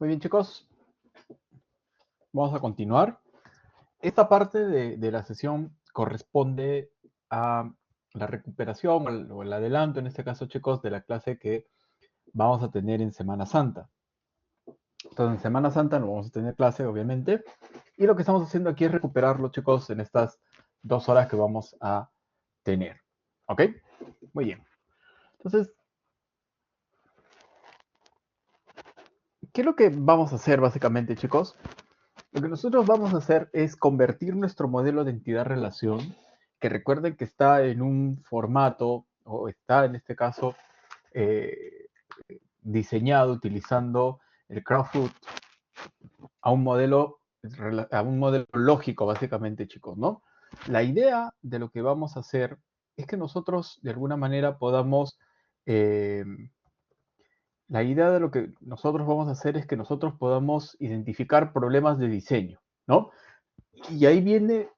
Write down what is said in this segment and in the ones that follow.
Muy bien, chicos, vamos a continuar. Esta parte de la sesión corresponde a la recuperación o el adelanto, en este caso, chicos, de la clase que vamos a tener en Semana Santa. Entonces, en Semana Santa no vamos a tener clase, obviamente, y lo que estamos haciendo aquí es recuperarlo, chicos, en estas 2 horas que vamos a tener. ¿Ok? Muy bien. Entonces, ¿qué es lo que vamos a hacer básicamente, chicos? Lo que nosotros vamos a hacer es convertir nuestro modelo de entidad-relación, que recuerden que está en un formato, o está en este caso eh, diseñado utilizando el Crowdfoot a un modelo lógico, básicamente, chicos, ¿no? La idea de lo que vamos a hacer es que nosotros, de alguna manera, podamos eh, la idea de lo que nosotros vamos a hacer es que nosotros podamos identificar problemas de diseño, ¿no? Y ahí viene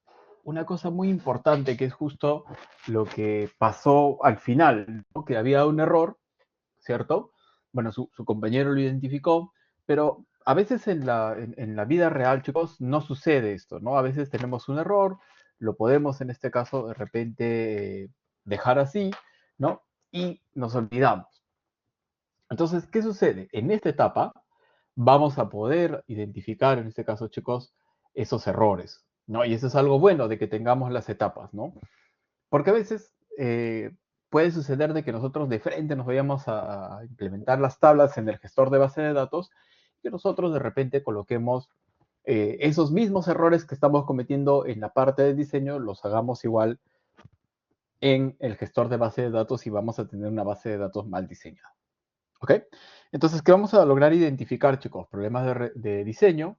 una cosa muy importante que es justo lo que pasó al final, ¿no? Que había un error, ¿cierto? Bueno, su compañero lo identificó, pero a veces en la vida real, chicos, no sucede esto, ¿no? A veces tenemos un error, lo podemos en este caso de repente dejar así, ¿no? Y nos olvidamos. Entonces, ¿qué sucede? En esta etapa vamos a poder identificar, en este caso, chicos, esos errores, ¿no? Y eso es algo bueno de que tengamos las etapas, ¿no? Porque a veces puede suceder de que nosotros de frente nos vayamos a implementar las tablas en el gestor de base de datos y que nosotros de repente coloquemos esos mismos errores que estamos cometiendo en la parte de diseño, los hagamos igual en el gestor de base de datos y vamos a tener una base de datos mal diseñada. ¿Ok? Entonces, ¿qué vamos a lograr identificar, chicos? Problemas de diseño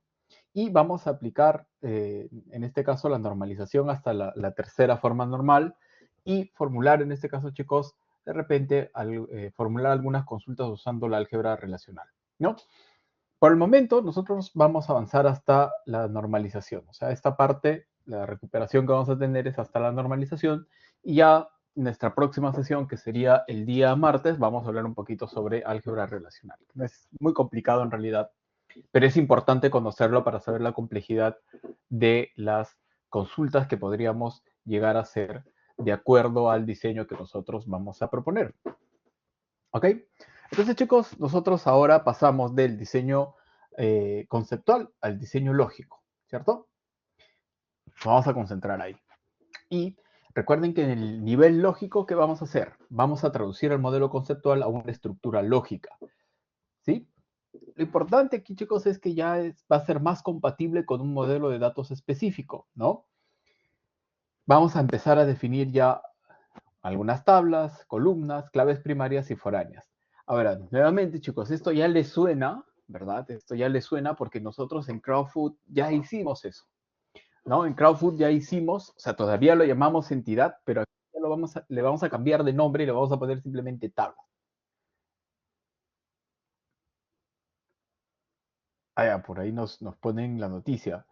y vamos a aplicar, en este caso, la normalización hasta la tercera forma normal y formular, en este caso, chicos, de repente, formular algunas consultas usando la álgebra relacional, ¿no? Por el momento, nosotros vamos a avanzar hasta la normalización. O sea, esta parte, la recuperación que vamos a tener es hasta la normalización y ya nuestra próxima sesión, que sería el día martes, vamos a hablar un poquito sobre álgebra relacional. No es muy complicado en realidad, pero es importante conocerlo para saber la complejidad de las consultas que podríamos llegar a hacer de acuerdo al diseño que nosotros vamos a proponer. ¿Ok? Entonces, chicos, nosotros ahora pasamos del diseño conceptual al diseño lógico, ¿cierto? Vamos a concentrar ahí. Y recuerden que en el nivel lógico, ¿qué vamos a hacer? Vamos a traducir el modelo conceptual a una estructura lógica, ¿sí? Lo importante aquí, chicos, es que ya va a ser más compatible con un modelo de datos específico, ¿no? Vamos a empezar a definir ya algunas tablas, columnas, claves primarias y foráneas. Ahora, nuevamente, chicos, esto ya les suena, ¿verdad? Esto ya les suena porque nosotros en Crowdfoot ya hicimos eso, ¿no? En Crowdfoot ya hicimos, o sea, todavía lo llamamos entidad, pero aquí ya le vamos a cambiar de nombre y le vamos a poner simplemente tabla. Ah, ya, por ahí nos ponen la noticia.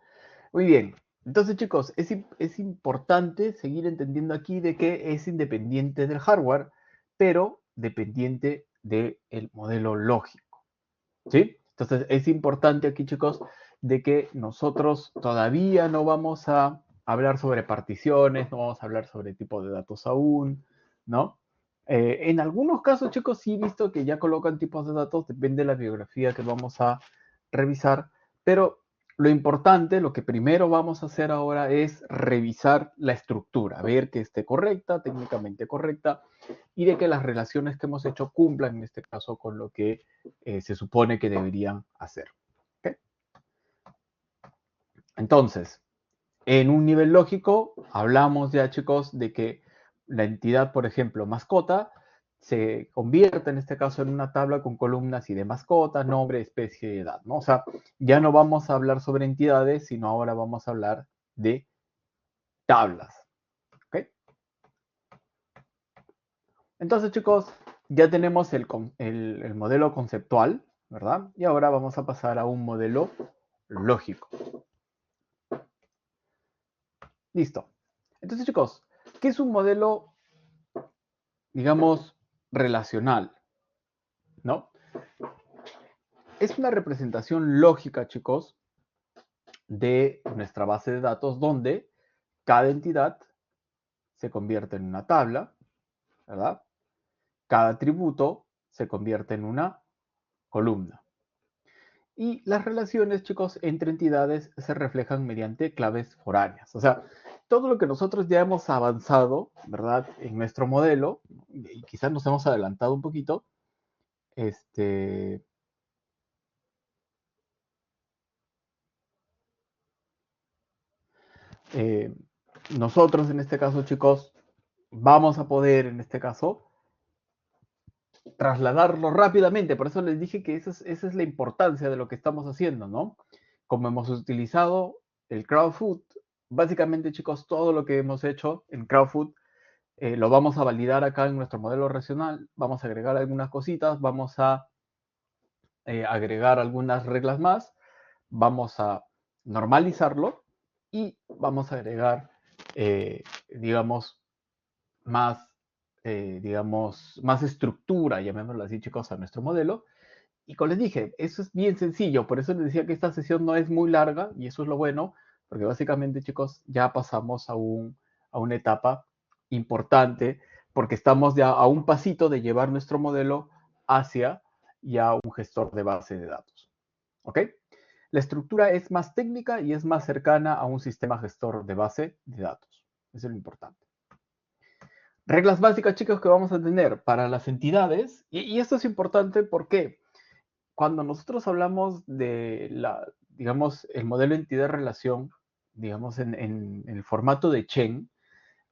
Muy bien. Entonces, chicos, es importante seguir entendiendo aquí de que es independiente del hardware, pero dependiente del modelo lógico, ¿sí? Entonces, es importante aquí, chicos, de que nosotros todavía no vamos a hablar sobre particiones, no vamos a hablar sobre tipo de datos aún, ¿no? En algunos casos, chicos, sí he visto que ya colocan tipos de datos, depende de la biografía que vamos a revisar, pero lo importante, lo que primero vamos a hacer ahora es revisar la estructura, ver que esté correcta, técnicamente correcta, y de que las relaciones que hemos hecho cumplan, en este caso, con lo que se supone que deberían hacer. ¿Okay? Entonces, en un nivel lógico, hablamos ya, chicos, de que la entidad, por ejemplo, mascota, se convierte en este caso en una tabla con columnas y de mascota, nombre, especie y edad, ¿no? O sea, ya no vamos a hablar sobre entidades, sino ahora vamos a hablar de tablas. ¿Ok? Entonces, chicos, ya tenemos el modelo conceptual, ¿verdad? Y ahora vamos a pasar a un modelo lógico. Listo. Entonces, chicos, ¿qué es un modelo, digamos, relacional? ¿No? es una representación lógica, chicos, de nuestra base de datos donde cada entidad se convierte en una tabla, ¿verdad? Cada atributo se convierte en una columna. Y las relaciones, chicos, entre entidades se reflejan mediante claves foráneas. O sea, todo lo que nosotros ya hemos avanzado, ¿verdad? En nuestro modelo, y quizás nos hemos adelantado un poquito, este, eh, nosotros en este caso, chicos, vamos a poder, en este caso, trasladarlo rápidamente. Por eso les dije que esa es la importancia de lo que estamos haciendo, ¿no? Como hemos utilizado el Crowdfoot, básicamente, chicos, todo lo que hemos hecho en Crowdfoot lo vamos a validar acá en nuestro modelo racional. Vamos a agregar algunas cositas, vamos a agregar algunas reglas más, vamos a normalizarlo y vamos a agregar, digamos, más, más estructura, llamémoslo así, chicos, a nuestro modelo. Y como les dije, eso es bien sencillo, por eso les decía que esta sesión no es muy larga y eso es lo bueno, porque básicamente, chicos, ya pasamos a una etapa importante, porque estamos ya a un pasito de llevar nuestro modelo hacia ya un gestor de base de datos. ¿Ok? La estructura es más técnica y es más cercana a un sistema gestor de base de datos. Eso es lo importante. Reglas básicas, chicos, que vamos a tener para las entidades, y esto es importante porque cuando nosotros hablamos de digamos, el modelo entidad-relación, digamos, en el formato de Chen,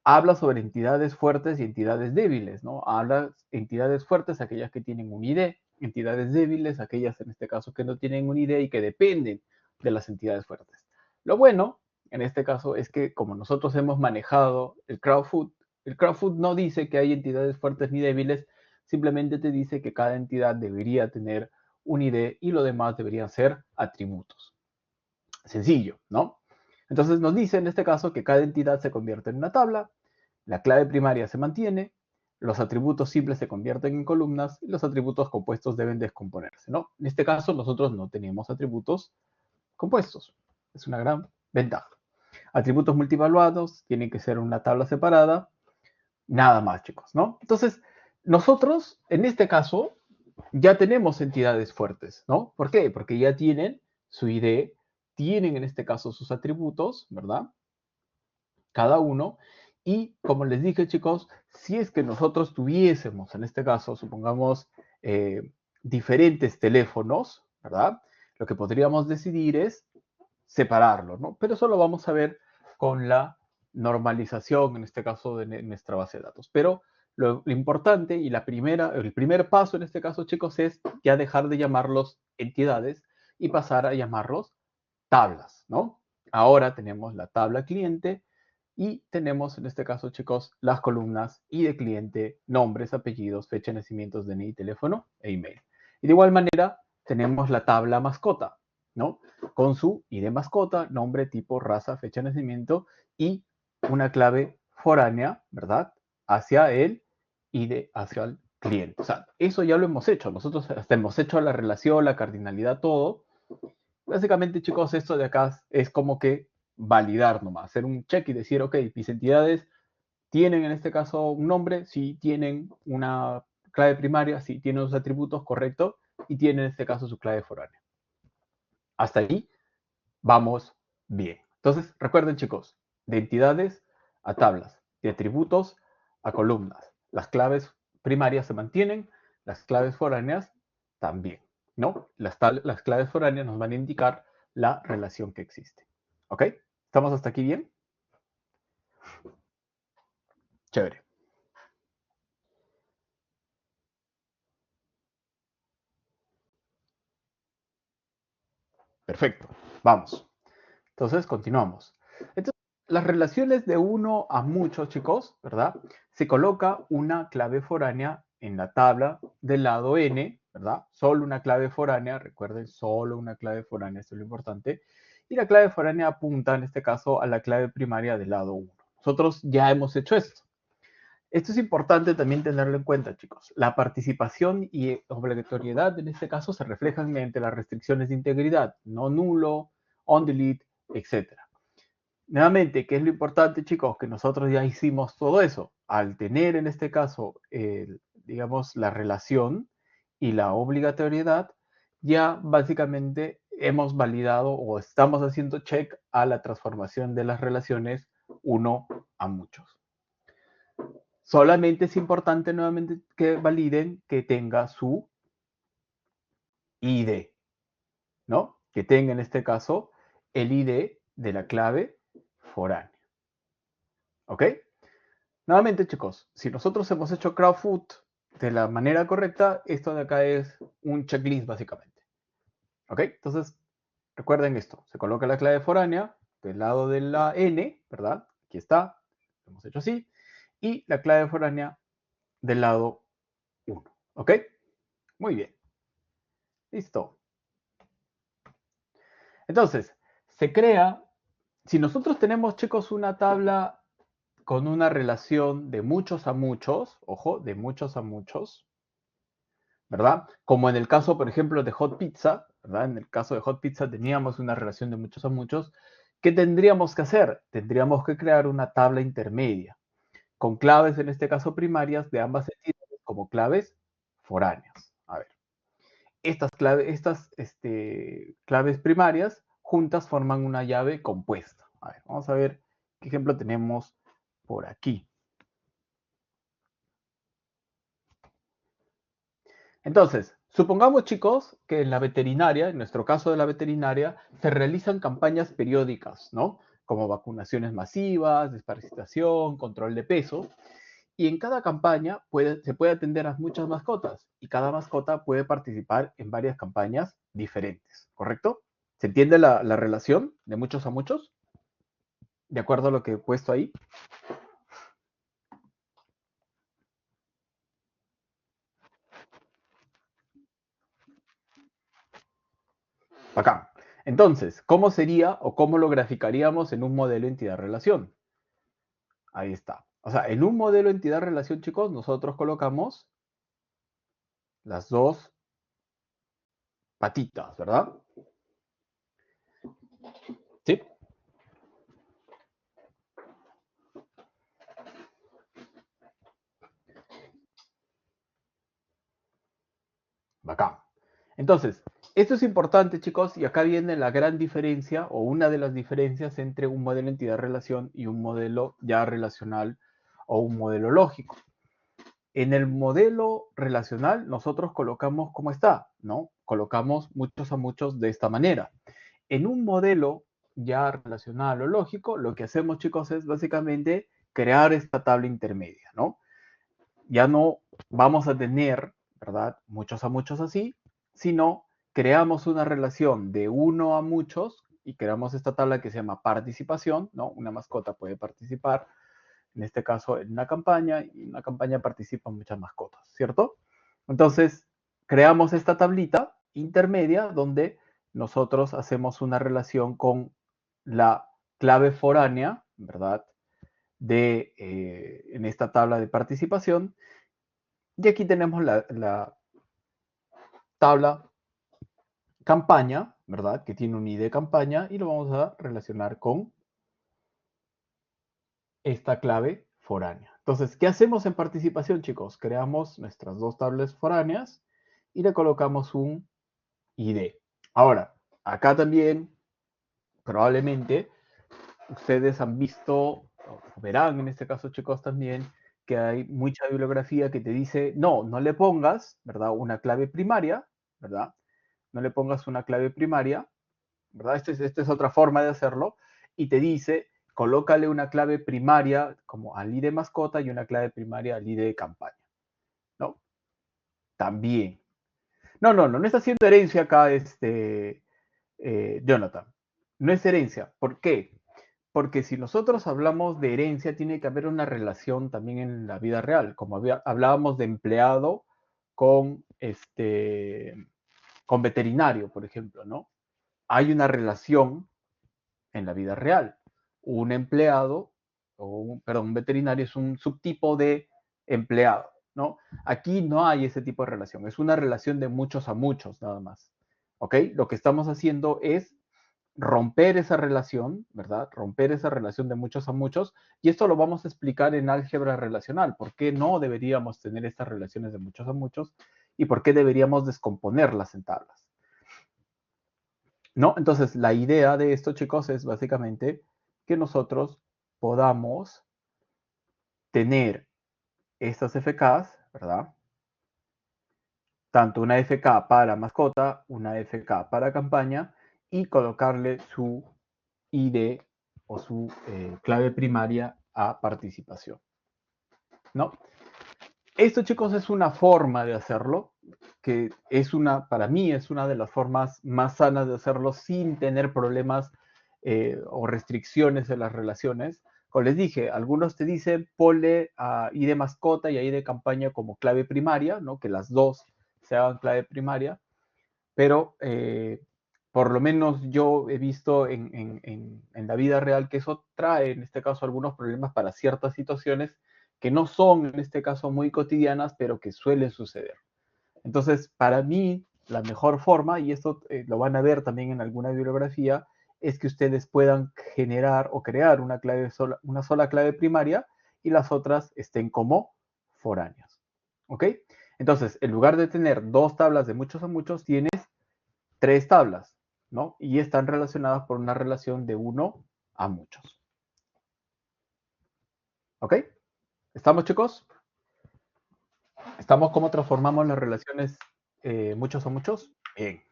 habla sobre entidades fuertes y entidades débiles, ¿no? Habla entidades fuertes, aquellas que tienen un ID, entidades débiles, aquellas en este caso que no tienen un ID y que dependen de las entidades fuertes. Lo bueno, en este caso, es que como nosotros hemos manejado el Crowdfoot no dice que hay entidades fuertes ni débiles, simplemente te dice que cada entidad debería tener un ID y lo demás deberían ser atributos. Sencillo, ¿no? Entonces nos dice en este caso que cada entidad se convierte en una tabla, la clave primaria se mantiene, los atributos simples se convierten en columnas y los atributos compuestos deben descomponerse, ¿no? En este caso nosotros no tenemos atributos compuestos. Es una gran ventaja. Atributos multivaluados tienen que ser una tabla separada, nada más, chicos, ¿no? Entonces, nosotros en este caso ya tenemos entidades fuertes, ¿no? ¿Por qué? Porque ya tienen su ID, tienen en este caso sus atributos, ¿verdad? Cada uno. Y como les dije, chicos, si es que nosotros tuviésemos, en este caso, supongamos, diferentes teléfonos, ¿verdad? Lo que podríamos decidir es separarlo, ¿no? Pero eso lo vamos a ver con la normalización, en este caso, de nuestra base de datos. Pero lo importante y el primer paso en este caso, chicos, es ya dejar de llamarlos entidades y pasar a llamarlos tablas, ¿no? Ahora tenemos la tabla cliente y tenemos en este caso, chicos, las columnas y de cliente, nombres, apellidos, fecha de nacimientos, DNI, teléfono e email. Y de igual manera tenemos la tabla mascota, ¿no? Con su ID mascota, nombre, tipo, raza, fecha de nacimiento y una clave foránea, ¿verdad? Hacia el ID, hacia el cliente. O sea, eso ya lo hemos hecho. Nosotros hasta hemos hecho la relación, la cardinalidad, todo. Básicamente, chicos, esto de acá es como que validar nomás, hacer un check y decir, ok, mis entidades tienen en este caso un nombre, sí tienen una clave primaria, sí tienen los atributos correctos y tienen en este caso su clave foránea. Hasta ahí vamos bien. Entonces, recuerden, chicos, de entidades a tablas, de atributos a columnas. Las claves primarias se mantienen, las claves foráneas también, ¿no? Las claves foráneas nos van a indicar la relación que existe. ¿Ok? ¿Estamos hasta aquí bien? Chévere. Perfecto. Vamos. Entonces, continuamos. Entonces, las relaciones de uno a muchos, chicos, ¿verdad? Se coloca una clave foránea en la tabla del lado n, ¿verdad? Solo una clave foránea, recuerden, solo una clave foránea, esto es lo importante. Y la clave foránea apunta, en este caso, a la clave primaria del lado 1. Nosotros ya hemos hecho esto. Esto es importante también tenerlo en cuenta, chicos. La participación y obligatoriedad en este caso se reflejan mediante las restricciones de integridad, no nulo, on delete, etc. Nuevamente, ¿qué es lo importante, chicos? Que nosotros ya hicimos todo eso. Al tener en este caso, digamos, la relación y la obligatoriedad, ya básicamente hemos validado o estamos haciendo check a la transformación de las relaciones uno a muchos. Solamente es importante nuevamente que validen que tenga su ID, ¿no? Que tenga en este caso el ID de la clave foránea. ¿Ok? Nuevamente, chicos, si nosotros hemos hecho Crowdfoot de la manera correcta, esto de acá es un checklist básicamente. ¿Ok? Entonces, recuerden esto. Se coloca la clave foránea del lado de la N, ¿verdad? Aquí está. Lo hemos hecho así. Y la clave foránea del lado 1. ¿Ok? Muy bien. Listo. Entonces, se crea, si nosotros tenemos, chicos, una tabla con una relación de muchos a muchos, ojo, de muchos a muchos, ¿verdad? Como en el caso, por ejemplo, de Hot Pizza, ¿verdad? En el caso de Hot Pizza teníamos una relación de muchos a muchos. ¿Qué tendríamos que hacer? Tendríamos que crear una tabla intermedia, con claves, en este caso primarias, de ambas entidades como claves foráneas. A ver, estas claves primarias juntas forman una llave compuesta. A ver, vamos a ver qué ejemplo tenemos por aquí. Entonces, supongamos, chicos, que en la veterinaria, en nuestro caso de la veterinaria, se realizan campañas periódicas, ¿no? Como vacunaciones masivas, desparasitación, control de peso. Y en cada campaña se puede atender a muchas mascotas y cada mascota puede participar en varias campañas diferentes, ¿correcto? ¿Se entiende la relación de muchos a muchos? De acuerdo a lo que he puesto ahí. Acá. Entonces, ¿cómo sería o cómo lo graficaríamos en un modelo entidad-relación? Ahí está. O sea, en un modelo entidad-relación, chicos, nosotros colocamos las dos patitas, ¿verdad? Sí. Bacán. Entonces, esto es importante, chicos, y acá viene la gran diferencia o una de las diferencias entre un modelo entidad-relación y un modelo ya relacional o un modelo lógico. En el modelo relacional, nosotros colocamos como está, ¿no? Colocamos muchos a muchos de esta manera. En un modelo ya relacional o lógico, lo que hacemos, chicos, es básicamente crear esta tabla intermedia, ¿no? Ya no vamos a tener, ¿verdad? Muchos a muchos así, sino creamos una relación de uno a muchos y creamos esta tabla que se llama participación, ¿no? Una mascota puede participar, en este caso, en una campaña, y en una campaña participan muchas mascotas, ¿cierto? Entonces, creamos esta tablita intermedia donde nosotros hacemos una relación con la clave foránea, ¿verdad? En esta tabla de participación. Y aquí tenemos la tabla campaña, ¿verdad? Que tiene un ID de campaña y lo vamos a relacionar con esta clave foránea. Entonces, ¿qué hacemos en participación, chicos? Creamos nuestras dos tablas foráneas y le colocamos un ID. Ahora, acá también probablemente ustedes han visto, o verán en este caso, chicos, también, que hay mucha bibliografía que te dice, no, no le pongas, ¿verdad? Una clave primaria, ¿verdad? No le pongas una clave primaria, ¿verdad? Esta es otra forma de hacerlo, y te dice, colócale una clave primaria como al ID de mascota y una clave primaria al ID de campaña, ¿no? También. No está haciendo herencia acá, Jonathan. No es herencia. ¿Por qué? Porque si nosotros hablamos de herencia, tiene que haber una relación también en la vida real. Como hablábamos de empleado con, con veterinario, por ejemplo, ¿no? Hay una relación en la vida real. Un empleado, perdón, un veterinario es un subtipo de empleado, ¿no? Aquí no hay ese tipo de relación, es una relación de muchos a muchos nada más, ¿ok? Lo que estamos haciendo es romper esa relación, ¿verdad? Romper esa relación de muchos a muchos, y esto lo vamos a explicar en álgebra relacional, por qué no deberíamos tener estas relaciones de muchos a muchos y por qué deberíamos descomponerlas en tablas. ¿No? Entonces, la idea de esto, chicos, es básicamente que nosotros podamos tener estas FKs, ¿verdad? Tanto una FK para mascota, una FK para campaña, y colocarle su ID o su clave primaria a participación, ¿no? Esto, chicos, es una forma de hacerlo, que es para mí es una de las formas más sanas de hacerlo sin tener problemas o restricciones en las relaciones. Como les dije, algunos te dicen ponle a I de mascota y a I de campaña como clave primaria, ¿no? Que las dos se hagan clave primaria, pero por lo menos yo he visto en la vida real que eso trae, en este caso, algunos problemas para ciertas situaciones que no son, en este caso, muy cotidianas, pero que suelen suceder. Entonces, para mí, la mejor forma, y esto lo van a ver también en alguna bibliografía, es que ustedes puedan generar o crear una sola clave primaria y las otras estén como foráneas. ¿Ok? Entonces, en lugar de tener dos tablas de muchos a muchos, tienes tres tablas, ¿no? Y están relacionadas por una relación de uno a muchos. ¿Ok? ¿Estamos, chicos? ¿Estamos cómo transformamos las relaciones muchos a muchos? Bien.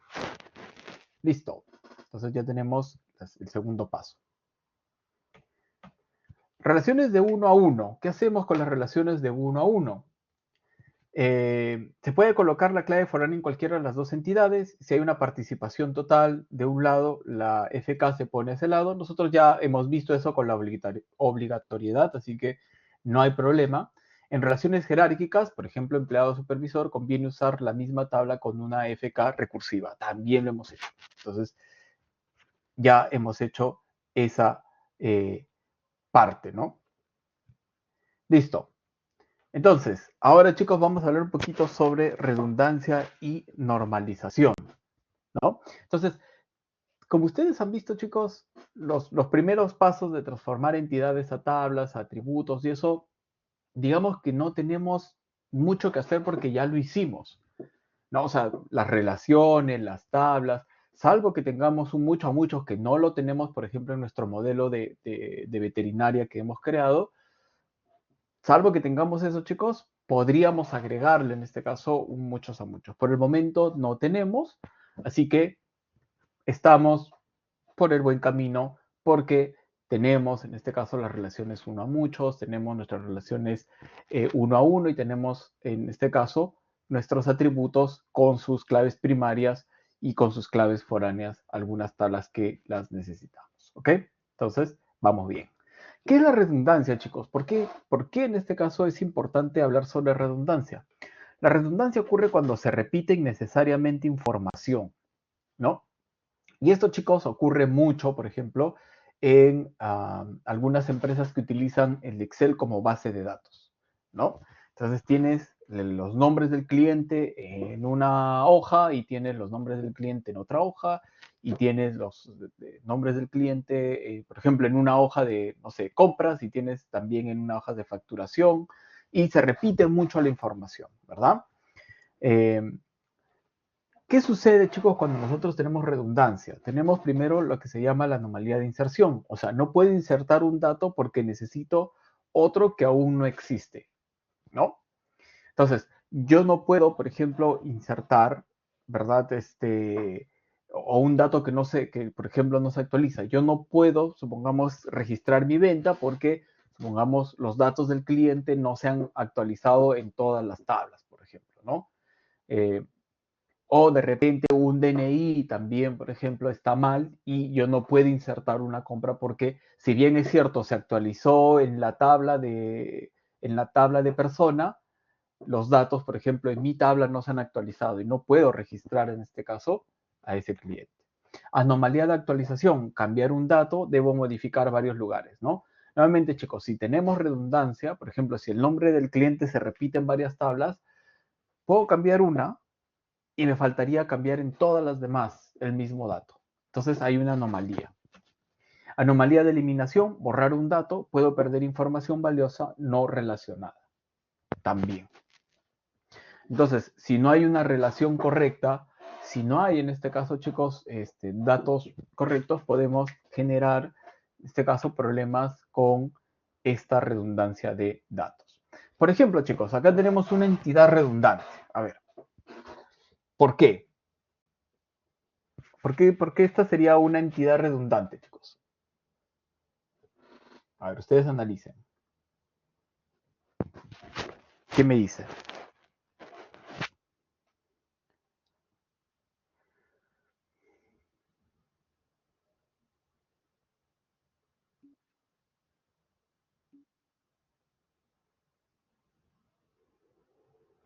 Listo. Entonces ya tenemos el segundo paso. Relaciones de uno a uno. ¿Qué hacemos con las relaciones de uno a uno? Se puede colocar la clave foránea en cualquiera de las dos entidades. Si hay una participación total de un lado, la FK se pone a ese lado. Nosotros ya hemos visto eso con la obligatoriedad, así que no hay problema. En relaciones jerárquicas, por ejemplo, empleado-supervisor, conviene usar la misma tabla con una FK recursiva. También lo hemos hecho. Entonces, ya hemos hecho esa parte, ¿no? Listo. Entonces, ahora chicos vamos a hablar un poquito sobre redundancia y normalización, ¿no? Entonces, como ustedes han visto chicos, los primeros pasos de transformar entidades a tablas, a atributos y eso, digamos que no tenemos mucho que hacer porque ya lo hicimos, ¿no? O sea, las relaciones, las tablas, salvo que tengamos un mucho a muchos que no lo tenemos, por ejemplo, en nuestro modelo de veterinaria que hemos creado, salvo que tengamos eso, chicos, podríamos agregarle en este caso un muchos a muchos. Por el momento no tenemos, así que estamos por el buen camino porque tenemos en este caso las relaciones uno a muchos, tenemos nuestras relaciones uno a uno y tenemos en este caso nuestros atributos con sus claves primarias y con sus claves foráneas, algunas tablas que las necesitamos. ¿Ok? Entonces, vamos bien. ¿Qué es la redundancia, chicos? ¿Por qué en este caso es importante hablar sobre redundancia? La redundancia ocurre cuando se repite innecesariamente información, ¿no? Y esto, chicos, ocurre mucho, por ejemplo, en algunas empresas que utilizan el Excel como base de datos, ¿no? Entonces tienes los nombres del cliente en una hoja y tienes los nombres del cliente en otra hoja y tienes los nombres del cliente, por ejemplo, en una hoja de, no sé, compras y tienes también en una hoja de facturación y se repite mucho la información, ¿verdad? Eh, ¿Qué sucede, chicos, cuando nosotros tenemos redundancia? Tenemos primero lo que se llama la anomalía de inserción. O sea, no puedo insertar un dato porque necesito otro que aún no existe, ¿no? Entonces, yo no puedo, por ejemplo, insertar, ¿verdad? O un dato que no sé, que por ejemplo no se actualiza. Yo no puedo, supongamos, registrar mi venta porque, supongamos, los datos del cliente no se han actualizado en todas las tablas, por ejemplo, ¿no? Eh, o de repente un DNI también, por ejemplo, está mal y yo no puedo insertar una compra porque, si bien es cierto, se actualizó en la tabla de persona, los datos, por ejemplo, en mi tabla no se han actualizado y no puedo registrar en este caso a ese cliente. Anomalía de actualización, cambiar un dato, debo modificar varios lugares, ¿no? Nuevamente, chicos, si tenemos redundancia, por ejemplo, si el nombre del cliente se repite en varias tablas, puedo cambiar una y me faltaría cambiar en todas las demás el mismo dato. Entonces hay una anomalía. Anomalía de eliminación, borrar un dato, puedo perder información valiosa no relacionada. También. Entonces, si no hay una relación correcta, si no hay en este caso, chicos, datos correctos, podemos generar, en este caso, problemas con esta redundancia de datos. Por ejemplo, chicos, acá tenemos una entidad redundante. A ver, ¿por qué? ¿Por qué esta sería una entidad redundante, chicos? A ver, ustedes analicen. ¿Qué me dice?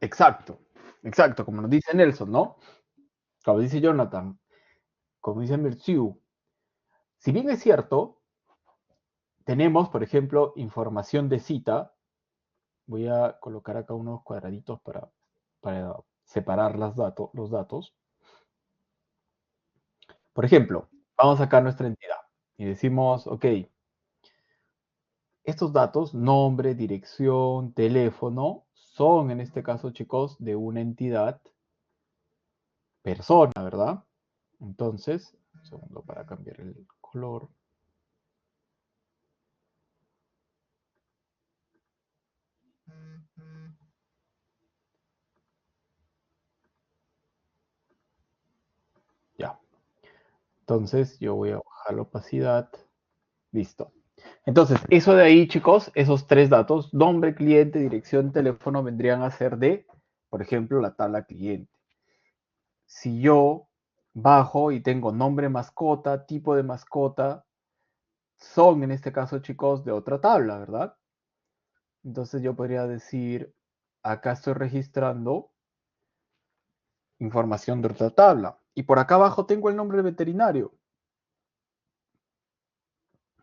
Exacto, exacto, como nos dice Nelson, ¿no? Como dice Jonathan, como dice Mirciu. Si bien es cierto, tenemos, por ejemplo, información de cita. Voy a colocar acá unos cuadraditos para separar los datos. Por ejemplo, vamos a sacar nuestra entidad y decimos, ok, estos datos, nombre, dirección, teléfono, son en este caso, chicos, de una entidad persona, ¿verdad? Entonces, un segundo para cambiar el color. Ya. Entonces, yo voy a bajar la opacidad. Listo. Entonces, eso de ahí, chicos, esos tres datos, nombre, cliente, dirección, teléfono, vendrían a ser de, por ejemplo, la tabla cliente. Si yo bajo y tengo nombre mascota, tipo de mascota, son en este caso, chicos, de otra tabla, ¿verdad? Entonces yo podría decir, acá estoy registrando información de otra tabla. Y por acá abajo tengo el nombre veterinario.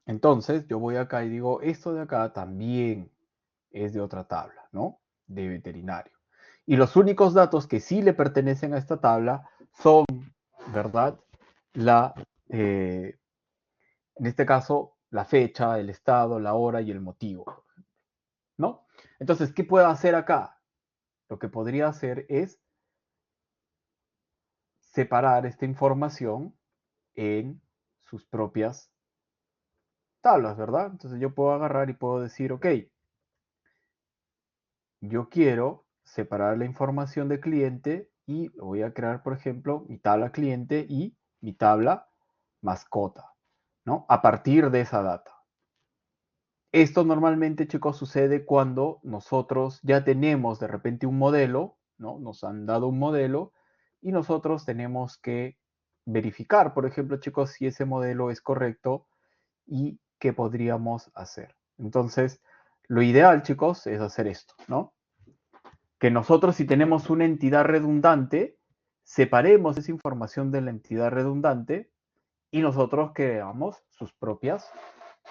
Entonces yo voy acá y digo, esto de acá también es de otra tabla, ¿no? De veterinario. Y los únicos datos que sí le pertenecen a esta tabla son, ¿verdad? La, en este caso, la fecha, el estado, la hora y el motivo, ¿no? Entonces, ¿qué puedo hacer acá? Lo que podría hacer es separar esta información en sus propias tablas, ¿verdad? Entonces yo puedo agarrar y puedo decir, ok, yo quiero separar la información de cliente y voy a crear, por ejemplo, mi tabla cliente y mi tabla mascota, ¿no? A partir de esa data. Esto normalmente, chicos, sucede cuando nosotros ya tenemos de repente un modelo, ¿no? Nos han dado un modelo y nosotros tenemos que verificar, por ejemplo, chicos, si ese modelo es correcto y qué podríamos hacer. Entonces, lo ideal, chicos, es hacer esto, ¿no? Que nosotros, si tenemos una entidad redundante, separemos esa información de la entidad redundante y nosotros creamos sus propias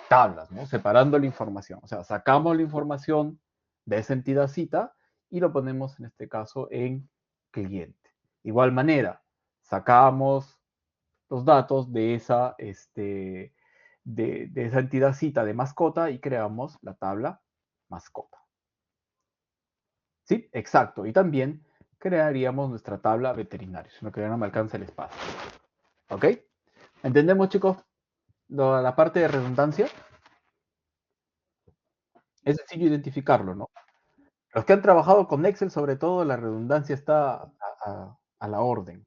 tablas, ¿no? Separando la información. O sea, sacamos la información de esa entidad cita y lo ponemos en este caso en cliente. Igual manera, sacamos los datos de esa, de esa entidad cita de mascota y creamos la tabla mascota. Sí, exacto. Y también crearíamos nuestra tabla veterinaria, sino que ya no me alcanza el espacio. ¿Ok? ¿Entendemos, chicos, la parte de redundancia? Es sencillo identificarlo, ¿no? Los que han trabajado con Excel, sobre todo, la redundancia está a la orden.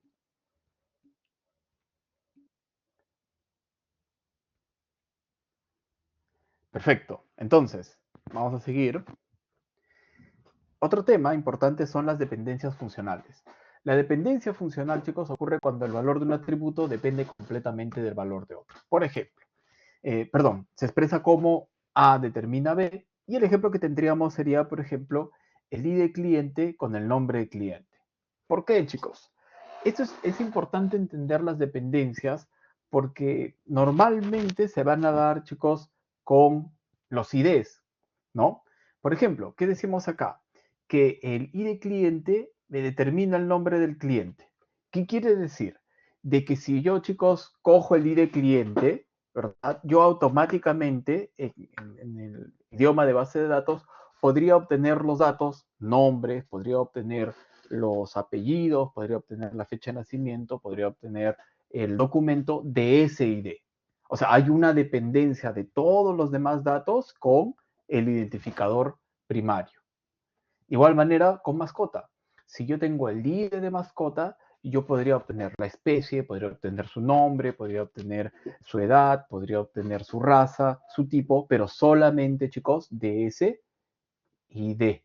Perfecto. Entonces, vamos a seguir. Otro tema importante son las dependencias funcionales. La dependencia funcional, chicos, ocurre cuando el valor de un atributo depende completamente del valor de otro. Por ejemplo, se expresa como A determina B y el ejemplo que tendríamos sería, por ejemplo, el ID cliente con el nombre de cliente. ¿Por qué, chicos? Esto es importante entender las dependencias porque normalmente se van a dar, chicos, con los IDs, ¿no? Por ejemplo, ¿qué decimos acá? Que el ID cliente me determina el nombre del cliente. ¿Qué quiere decir? De que si yo, chicos, cojo el ID cliente, ¿verdad? Yo automáticamente, en el idioma de base de datos, podría obtener los datos, nombres, podría obtener los apellidos, podría obtener la fecha de nacimiento, podría obtener el documento de ese ID. O sea, hay una dependencia de todos los demás datos con el identificador primario. Igual manera con mascota. Si yo tengo el ID de mascota, yo podría obtener la especie, podría obtener su nombre, podría obtener su edad, podría obtener su raza, su tipo, pero solamente, chicos, de ese ID.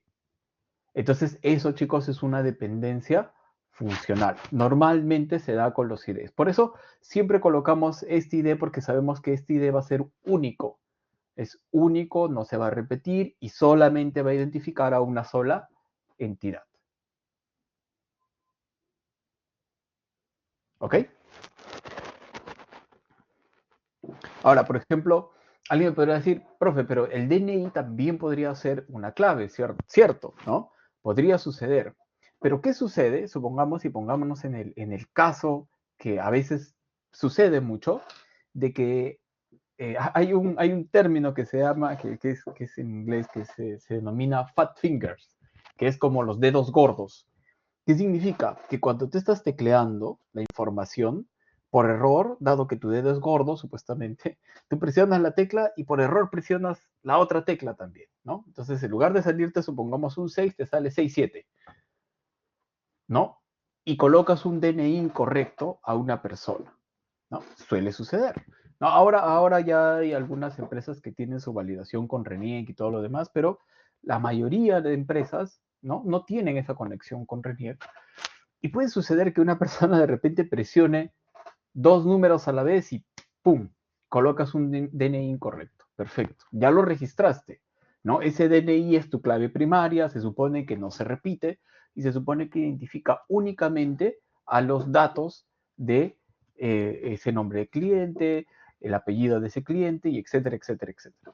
Entonces, eso, chicos, es una dependencia funcional. Normalmente se da con los IDs. Por eso siempre colocamos este ID porque sabemos que este ID va a ser único. Es único, no se va a repetir y solamente va a identificar a una sola entidad. ¿Ok? Ahora, por ejemplo, alguien me podría decir, profe, pero el DNI también podría ser una clave, ¿cierto? ¿No? Podría suceder. Pero ¿qué sucede? Supongamos y pongámonos en el caso que a veces sucede mucho, de que hay un término que se llama, que es en inglés, que se denomina fat fingers, que es como los dedos gordos. ¿Qué significa? Que cuando tú estás tecleando la información, por error, dado que tu dedo es gordo, supuestamente, tú presionas la tecla y por error presionas la otra tecla también, ¿no? Entonces, en lugar de salirte, supongamos un 6, te sale 6-7, ¿no? Y colocas un DNI incorrecto a una persona, ¿no? Suele suceder. ¿No? Ahora ya hay algunas empresas que tienen su validación con RENIEC y todo lo demás, pero la mayoría de empresas, ¿no? No tienen esa conexión con RENIEC. Y puede suceder que una persona de repente presione dos números a la vez y ¡pum! Colocas un DNI incorrecto. Perfecto. Ya lo registraste, ¿no? Ese DNI es tu clave primaria, se supone que no se repite y se supone que identifica únicamente a los datos de ese nombre de cliente, el apellido de ese cliente y etcétera, etcétera, etcétera.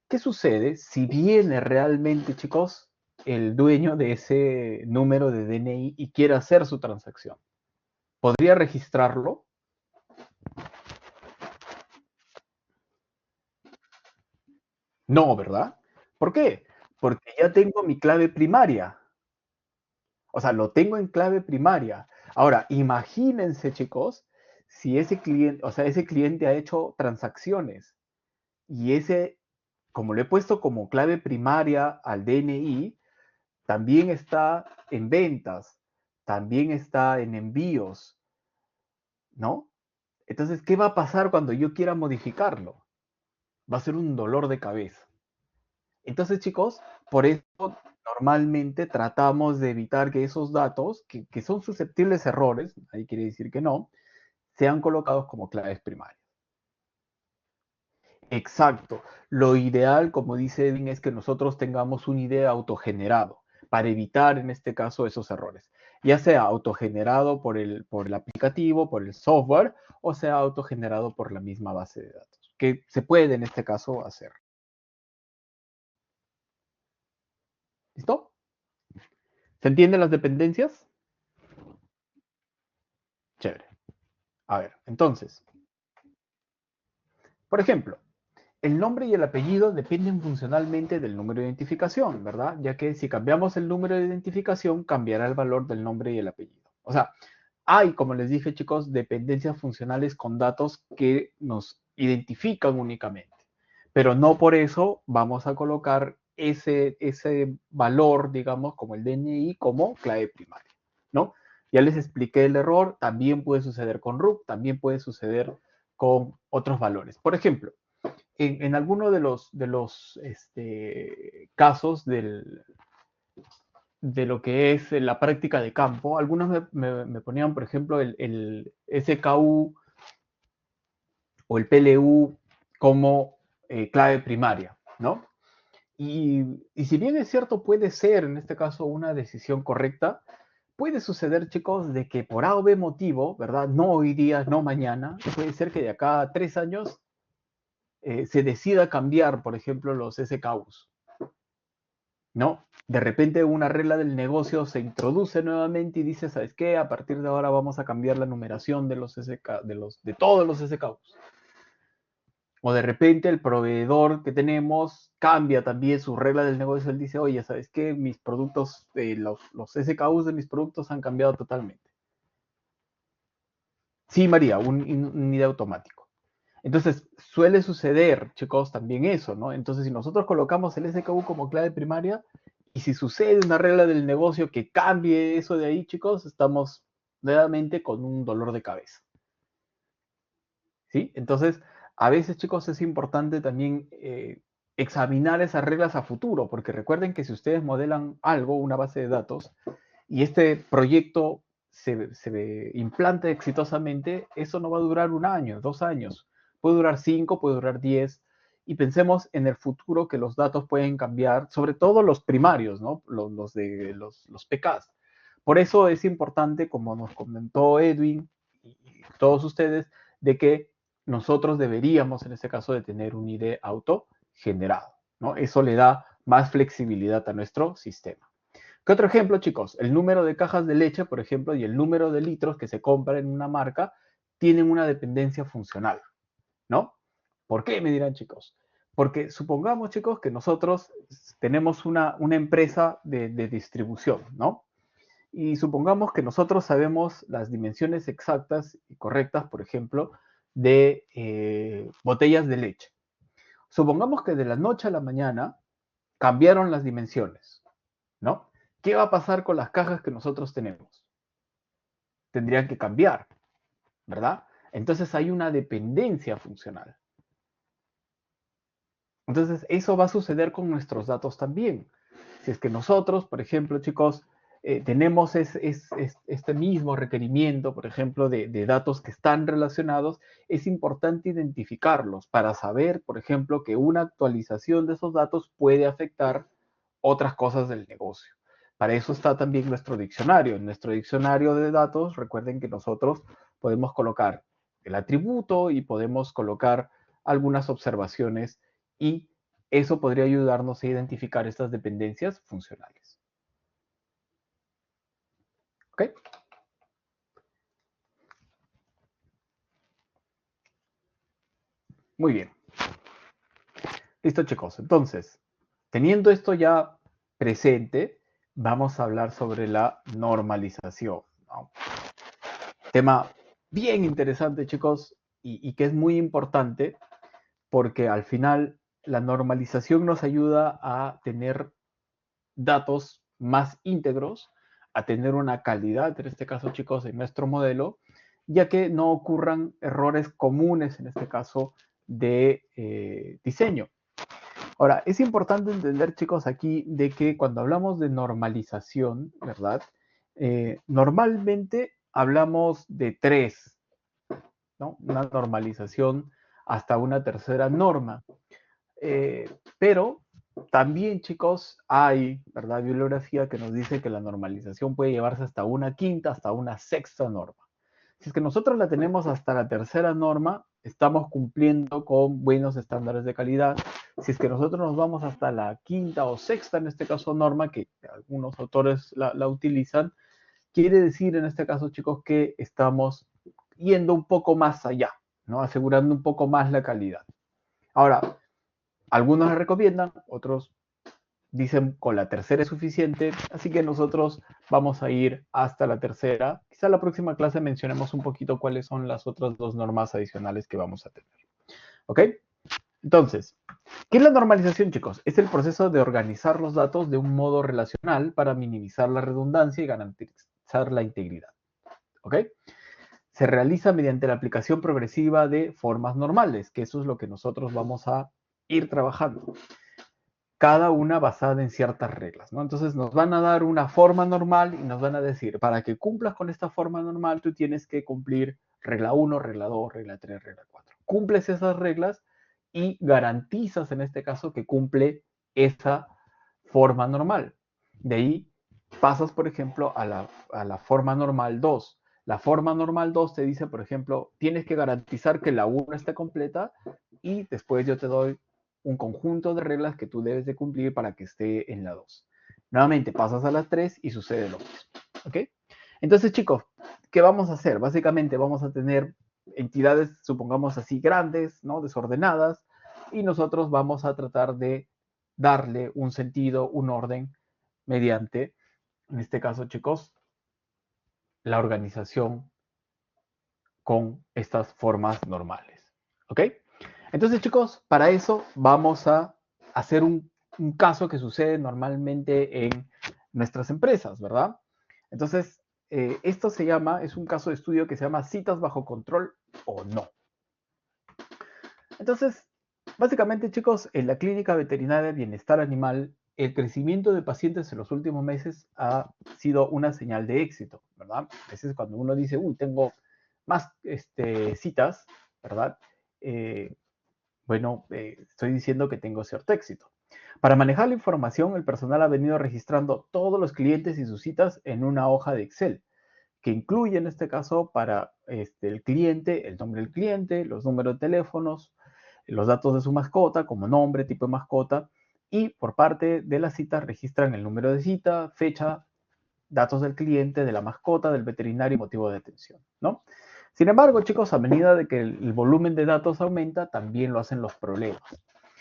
¿Qué sucede si viene realmente, chicos, el dueño de ese número de DNI y quiere hacer su transacción? ¿Podría registrarlo? No, ¿verdad? ¿Por qué? Porque ya tengo mi clave primaria. O sea, lo tengo en clave primaria. Ahora, imagínense, chicos, si ese cliente, o sea, ese cliente ha hecho transacciones y ese, como lo he puesto como clave primaria al DNI, también está en ventas, también está en envíos, ¿no? Entonces, ¿qué va a pasar cuando yo quiera modificarlo? Va a ser un dolor de cabeza. Entonces, chicos, por eso normalmente tratamos de evitar que esos datos, que son susceptibles a errores, ahí quiere decir que no, sean colocados como claves primarias. Exacto. Lo ideal, como dice Edwin, es que nosotros tengamos un ID autogenerado para evitar, en este caso, esos errores. Ya sea autogenerado por el aplicativo, por el software, o sea autogenerado por la misma base de datos, que se puede, en este caso, hacer. ¿Listo? ¿Se entienden las dependencias? Chévere. A ver, entonces, por ejemplo, el nombre y el apellido dependen funcionalmente del número de identificación, ¿verdad? Ya que si cambiamos el número de identificación, cambiará el valor del nombre y el apellido. O sea, hay, como les dije, chicos, dependencias funcionales con datos que nos identifican únicamente, pero no por eso vamos a colocar ese valor, digamos, como el DNI, como clave primaria, ¿no? Ya les expliqué el error, también puede suceder con root, también puede suceder con otros valores. Por ejemplo, en alguno de los casos de lo que es la práctica de campo, algunos me ponían, por ejemplo, el SKU o el PLU como clave primaria, ¿no? Y si bien es cierto, puede ser en este caso una decisión correcta, puede suceder, chicos, de que por A o B motivo, ¿verdad? No hoy día, no mañana, puede ser que de acá a 3 años se decida cambiar, por ejemplo, los SKUs, ¿no? De repente una regla del negocio se introduce nuevamente y dice, ¿sabes qué? A partir de ahora vamos a cambiar la numeración de los SK, de todos los SKUs. O de repente el proveedor que tenemos cambia también su regla del negocio. Él dice, oye, ¿sabes qué? Mis productos, los SKUs de mis productos han cambiado totalmente. Sí, María, un ID automático. Entonces, suele suceder, chicos, también eso, ¿no? Entonces, si nosotros colocamos el SKU como clave primaria, y si sucede una regla del negocio que cambie eso de ahí, chicos, estamos nuevamente con un dolor de cabeza. ¿Sí? Entonces, a veces, chicos, es importante también examinar esas reglas a futuro, porque recuerden que si ustedes modelan algo, una base de datos, y este proyecto se implanta exitosamente, eso no va a durar 1 año, 2 años, puede durar 5, puede durar 10, y pensemos en el futuro que los datos pueden cambiar, sobre todo los primarios, ¿no? Los PKs. Por eso es importante, como nos comentó Edwin y todos ustedes, de que nosotros deberíamos, en este caso, de tener un ID autogenerado, ¿no? Eso le da más flexibilidad a nuestro sistema. ¿Qué otro ejemplo, chicos? El número de cajas de leche, por ejemplo, y el número de litros que se compra en una marca tienen una dependencia funcional, ¿no? ¿Por qué? Me dirán, chicos. Porque supongamos, chicos, que nosotros tenemos una empresa de distribución, ¿no? Y supongamos que nosotros sabemos las dimensiones exactas y correctas, por ejemplo, de botellas de leche. Supongamos que de la noche a la mañana cambiaron las dimensiones, ¿no? ¿Qué va a pasar con las cajas que nosotros tenemos? Tendrían que cambiar, ¿verdad? Entonces hay una dependencia funcional. Entonces eso va a suceder con nuestros datos también. Si es que nosotros, por ejemplo, chicos, tenemos este mismo requerimiento, por ejemplo, de datos que están relacionados, es importante identificarlos para saber, por ejemplo, que una actualización de esos datos puede afectar otras cosas del negocio. Para eso está también nuestro diccionario. En nuestro diccionario de datos, recuerden que nosotros podemos colocar el atributo y podemos colocar algunas observaciones y eso podría ayudarnos a identificar estas dependencias funcionales. ¿Ok? Muy bien. Listo, chicos. Entonces, teniendo esto ya presente, vamos a hablar sobre la normalización, ¿no? Tema bien interesante, chicos, y que es muy importante porque al final la normalización nos ayuda a tener datos más íntegros, a tener una calidad, en este caso, chicos, en nuestro modelo, ya que no ocurran errores comunes, en este caso, de diseño. Ahora, es importante entender, chicos, aquí de que cuando hablamos de normalización, ¿verdad? Normalmente hablamos de tres, ¿no? Una normalización hasta una tercera norma. Pero también, chicos, hay, ¿verdad? Bibliografía que nos dice que la normalización puede llevarse hasta una quinta, hasta una sexta norma. Si es que nosotros la tenemos hasta la tercera norma, estamos cumpliendo con buenos estándares de calidad. Si es que nosotros nos vamos hasta la quinta o sexta, en este caso norma, que algunos autores la utilizan, quiere decir en este caso, chicos, que estamos yendo un poco más allá, ¿no? Asegurando un poco más la calidad. Ahora, algunos la recomiendan, otros dicen con la tercera es suficiente, así que nosotros vamos a ir hasta la tercera. Quizá en la próxima clase mencionemos un poquito cuáles son las otras dos normas adicionales que vamos a tener. ¿Ok? Entonces, ¿qué es la normalización, chicos? Es el proceso de organizar los datos de un modo relacional para minimizar la redundancia y garantizar la integridad. ¿Ok? Se realiza mediante la aplicación progresiva de formas normales, que eso es lo que nosotros vamos a ir trabajando, cada una basada en ciertas reglas, ¿no? Entonces nos van a dar una forma normal y nos van a decir, para que cumplas con esta forma normal, tú tienes que cumplir regla 1, regla 2, regla 3, regla 4. Cumples esas reglas y garantizas en este caso que cumple esa forma normal. De ahí pasas, por ejemplo, a la forma normal 2. La forma normal 2 te dice, por ejemplo, tienes que garantizar que la 1 esté completa y después yo te doy un conjunto de reglas que tú debes de cumplir para que esté en la 2. Nuevamente pasas a la 3 y sucede lo mismo. ¿Ok? Entonces, chicos, ¿qué vamos a hacer? Básicamente vamos a tener entidades, supongamos así, grandes, ¿no? Desordenadas, y nosotros vamos a tratar de darle un sentido, un orden, mediante, en este caso, chicos, la organización con estas formas normales. ¿Ok? Entonces, chicos, para eso vamos a hacer un caso que sucede normalmente en nuestras empresas, ¿verdad? Entonces, esto se llama, es un caso de estudio que se llama citas bajo control o no. Entonces, básicamente, chicos, en la clínica veterinaria de bienestar animal, el crecimiento de pacientes en los últimos meses ha sido una señal de éxito, ¿verdad? A veces cuando uno dice, uy, tengo más citas, ¿verdad? Estoy diciendo que tengo cierto éxito. Para manejar la información, el personal ha venido registrando todos los clientes y sus citas en una hoja de Excel, que incluye en este caso para el cliente, el nombre del cliente, los números de teléfonos, los datos de su mascota, como nombre, tipo de mascota, y por parte de la cita registran el número de cita, fecha, datos del cliente, de la mascota, del veterinario y motivo de atención, ¿no? Sin embargo, chicos, a medida de que el volumen de datos aumenta, también lo hacen los problemas.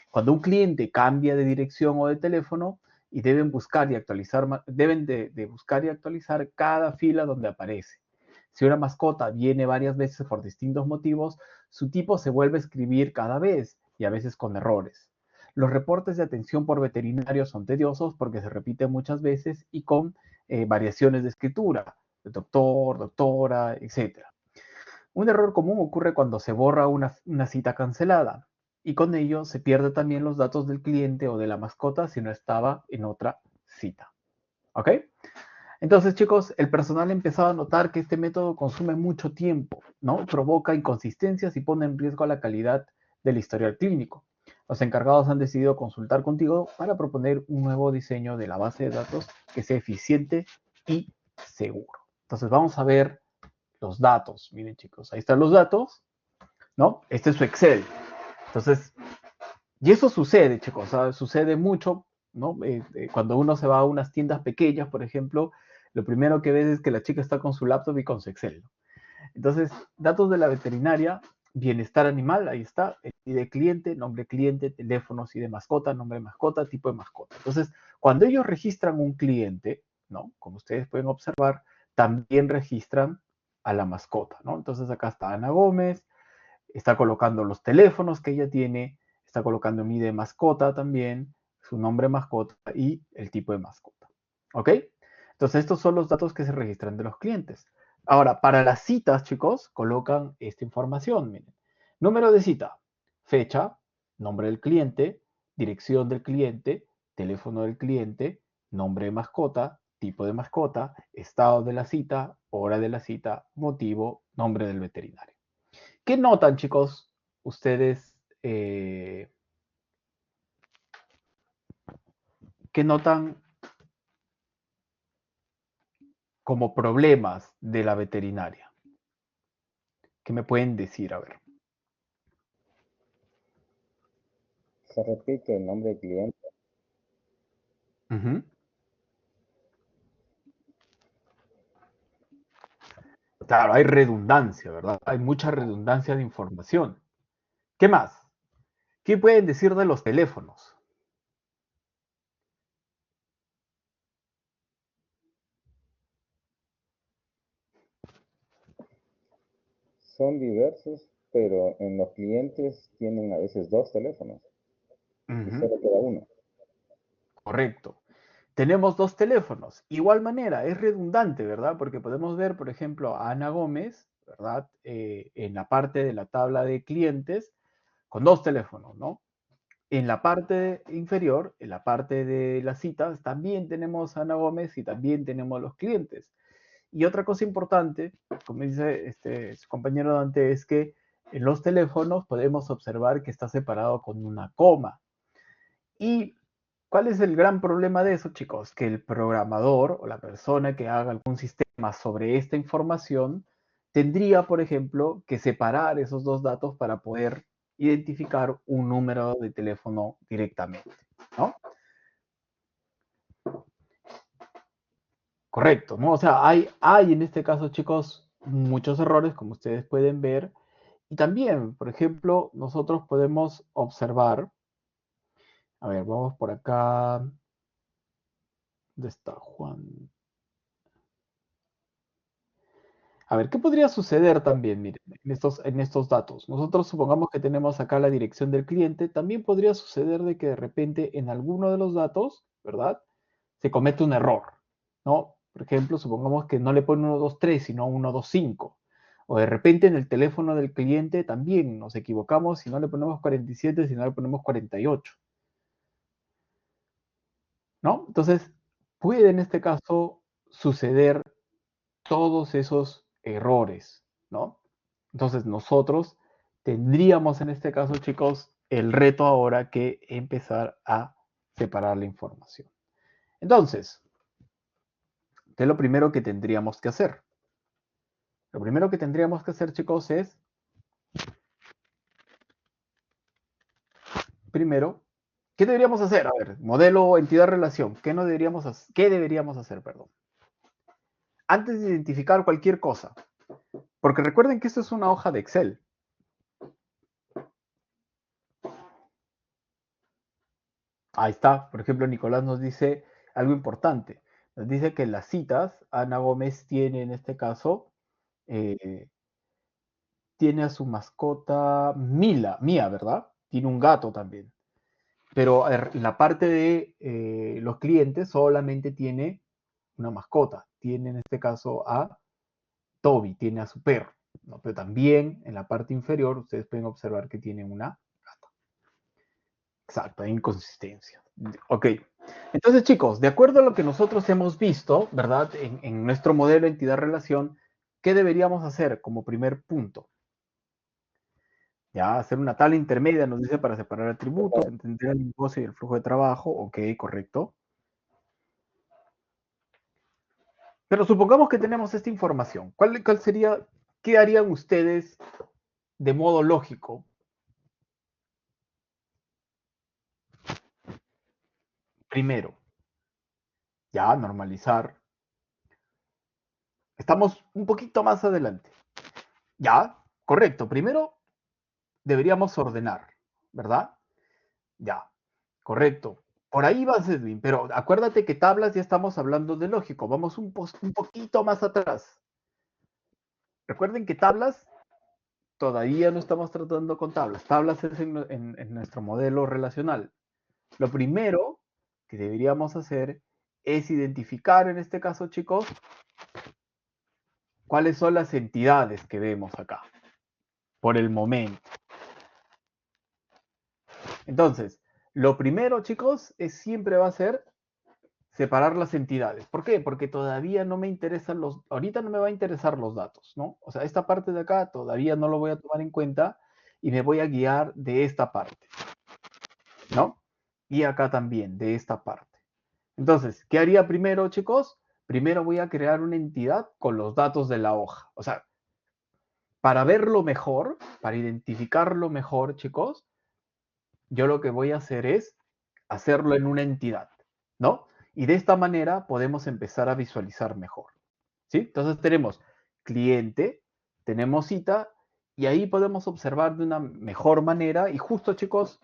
Cuando un cliente cambia de dirección o de teléfono y deben buscar y actualizar, deben de buscar y actualizar cada fila donde aparece. Si una mascota viene varias veces por distintos motivos, su tipo se vuelve a escribir cada vez y a veces con errores. Los reportes de atención por veterinario son tediosos porque se repiten muchas veces y con variaciones de escritura, de doctor, doctora, etc. Un error común ocurre cuando se borra una cita cancelada y con ello se pierde también los datos del cliente o de la mascota si no estaba en otra cita. ¿Ok? Entonces, chicos, el personal empezaba a notar que este método consume mucho tiempo, ¿no? Provoca inconsistencias y pone en riesgo la calidad del historial clínico. Los encargados han decidido consultar contigo para proponer un nuevo diseño de la base de datos que sea eficiente y seguro. Entonces, vamos a ver los datos. Miren, chicos, ahí están los datos, ¿no? Este es su Excel. Entonces, y eso sucede, chicos, o sea, sucede mucho, ¿no? Cuando uno se va a unas tiendas pequeñas, por ejemplo, lo primero que ves es que la chica está con su laptop y con su Excel, ¿no? Entonces, datos de la veterinaria, bienestar animal, ahí está, ID de cliente, teléfono, ID de mascota, nombre de mascota, tipo de mascota. Entonces, cuando ellos registran un cliente, ¿no? Como ustedes pueden observar, también registran a la mascota, ¿no? Entonces, acá está Ana Gómez, está colocando los teléfonos que ella tiene, está colocando mi de mascota también, su nombre mascota y el tipo de mascota. ¿Ok? Entonces, estos son los datos que se registran de los clientes. Ahora, para las citas, chicos, colocan esta información. Miren. Número de cita, fecha, nombre del cliente, dirección del cliente, teléfono del cliente, nombre de mascota, tipo de mascota, estado de la cita, hora de la cita, motivo, nombre del veterinario. ¿Qué notan, chicos, ustedes? ¿Qué notan como problemas de la veterinaria? ¿Qué me pueden decir? A ver. Se repite el nombre del cliente. Ujú. Claro, hay redundancia, ¿verdad? Hay mucha redundancia de información. ¿Qué más? ¿Qué pueden decir de los teléfonos? Son diversos, pero en los clientes tienen a veces dos teléfonos y Ujú. solo queda uno. Correcto. Tenemos dos teléfonos. Igual manera, es redundante, ¿verdad? Porque podemos ver, por ejemplo, a Ana Gómez, ¿verdad? En la parte de la tabla de clientes con dos teléfonos, ¿no? En la parte inferior, en la parte de las citas, también tenemos a Ana Gómez y también tenemos los clientes. Y otra cosa importante, como dice su compañero Dante, es que en los teléfonos podemos observar que está separado con una coma. ¿Y cuál es el gran problema de eso, chicos? Que el programador o la persona que haga algún sistema sobre esta información tendría, por ejemplo, que separar esos dos datos para poder identificar un número de teléfono directamente, ¿no? Correcto, ¿no? O sea, hay en este caso, chicos, muchos errores, como ustedes pueden ver. Y también, por ejemplo, nosotros podemos observar, a ver, vamos por acá, ¿dónde está Juan? A ver, ¿qué podría suceder también, miren, en estos datos? Nosotros supongamos que tenemos acá la dirección del cliente, también podría suceder de que de repente en alguno de los datos, ¿verdad? Se comete un error, ¿no? Por ejemplo, supongamos que no le pone 123, sino 125. O de repente en el teléfono del cliente también nos equivocamos si no le ponemos 47, si no le ponemos 48, ¿no? Entonces, puede en este caso suceder todos esos errores, ¿no? Entonces nosotros tendríamos en este caso, chicos, el reto ahora que empezar a separar la información. Entonces, ¿qué es lo primero que tendríamos que hacer? Lo primero que tendríamos que hacer, chicos, es, primero, ¿qué deberíamos hacer? A ver, modelo, entidad, relación. ¿Qué no deberíamos hacer? ¿Qué deberíamos hacer, perdón? Antes de identificar cualquier cosa, porque recuerden que esto es una hoja de Excel. Ahí está, por ejemplo, Nicolás nos dice algo importante. Nos dice que las citas, Ana Gómez tiene en este caso, eh, tiene a su mascota Mía, ¿verdad? Tiene un gato también. Pero en la parte de los clientes solamente tiene una mascota. Tiene en este caso a Toby, tiene a su perro, ¿no? Pero también en la parte inferior ustedes pueden observar que tiene una gata. Exacto, hay inconsistencia. Ok. Entonces, chicos, de acuerdo a lo que nosotros hemos visto, ¿verdad? En nuestro modelo entidad-relación, ¿qué deberíamos hacer como primer punto? Ya, hacer una tabla intermedia, nos dice, para separar atributos, entender el negocio y el flujo de trabajo. Ok, correcto. Pero supongamos que tenemos esta información. ¿Cuál sería, qué harían ustedes de modo lógico? Primero, ya, normalizar. Estamos un poquito más adelante. Ya, correcto. Primero, deberíamos ordenar, ¿verdad? Ya, correcto. Por ahí vas, Edwin, pero acuérdate que tablas ya estamos hablando de lógico. Vamos un poquito más atrás. Recuerden que tablas todavía no estamos tratando con tablas. Tablas es en nuestro modelo relacional. Lo primero que deberíamos hacer es identificar, en este caso, chicos, cuáles son las entidades que vemos acá, por el momento. Entonces, lo primero, chicos, siempre va a ser separar las entidades. ¿Por qué? Porque todavía no me interesan ahorita no me va a interesar los datos, ¿no? O sea, esta parte de acá todavía no lo voy a tomar en cuenta y me voy a guiar de esta parte, ¿no? Y acá también, de esta parte. Entonces, ¿qué haría primero, chicos? Primero voy a crear una entidad con los datos de la hoja. O sea, para verlo mejor, para identificarlo mejor, chicos, yo lo que voy a hacer es hacerlo en una entidad, ¿no? Y de esta manera podemos empezar a visualizar mejor, ¿sí? Entonces tenemos cliente, tenemos cita, y ahí podemos observar de una mejor manera. Y justo, chicos,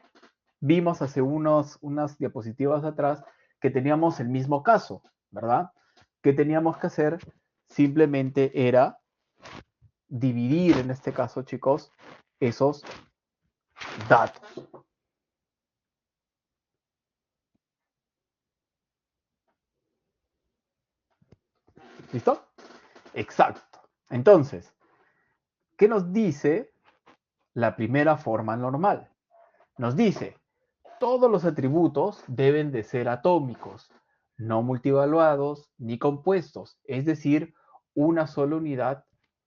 vimos hace unas diapositivas atrás que teníamos el mismo caso, ¿verdad? ¿Qué teníamos que hacer? Simplemente era dividir, en este caso, chicos, esos datos. ¿Listo? Exacto. Entonces, ¿qué nos dice la primera forma normal? Nos dice, todos los atributos deben de ser atómicos, no multivaluados ni compuestos, es decir, una sola unidad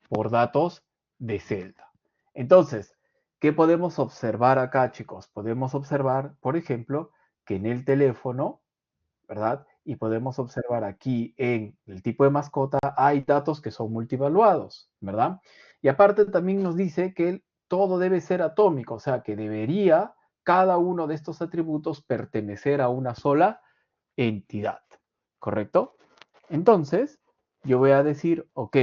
por datos de celda. Entonces, ¿qué podemos observar acá, chicos? Podemos observar, por ejemplo, que en el teléfono, ¿verdad? Y podemos observar aquí en el tipo de mascota hay datos que son multivaluados, ¿verdad? Y aparte también nos dice que todo debe ser atómico, o sea que debería cada uno de estos atributos pertenecer a una sola entidad, ¿correcto? Entonces, yo voy a decir, ok,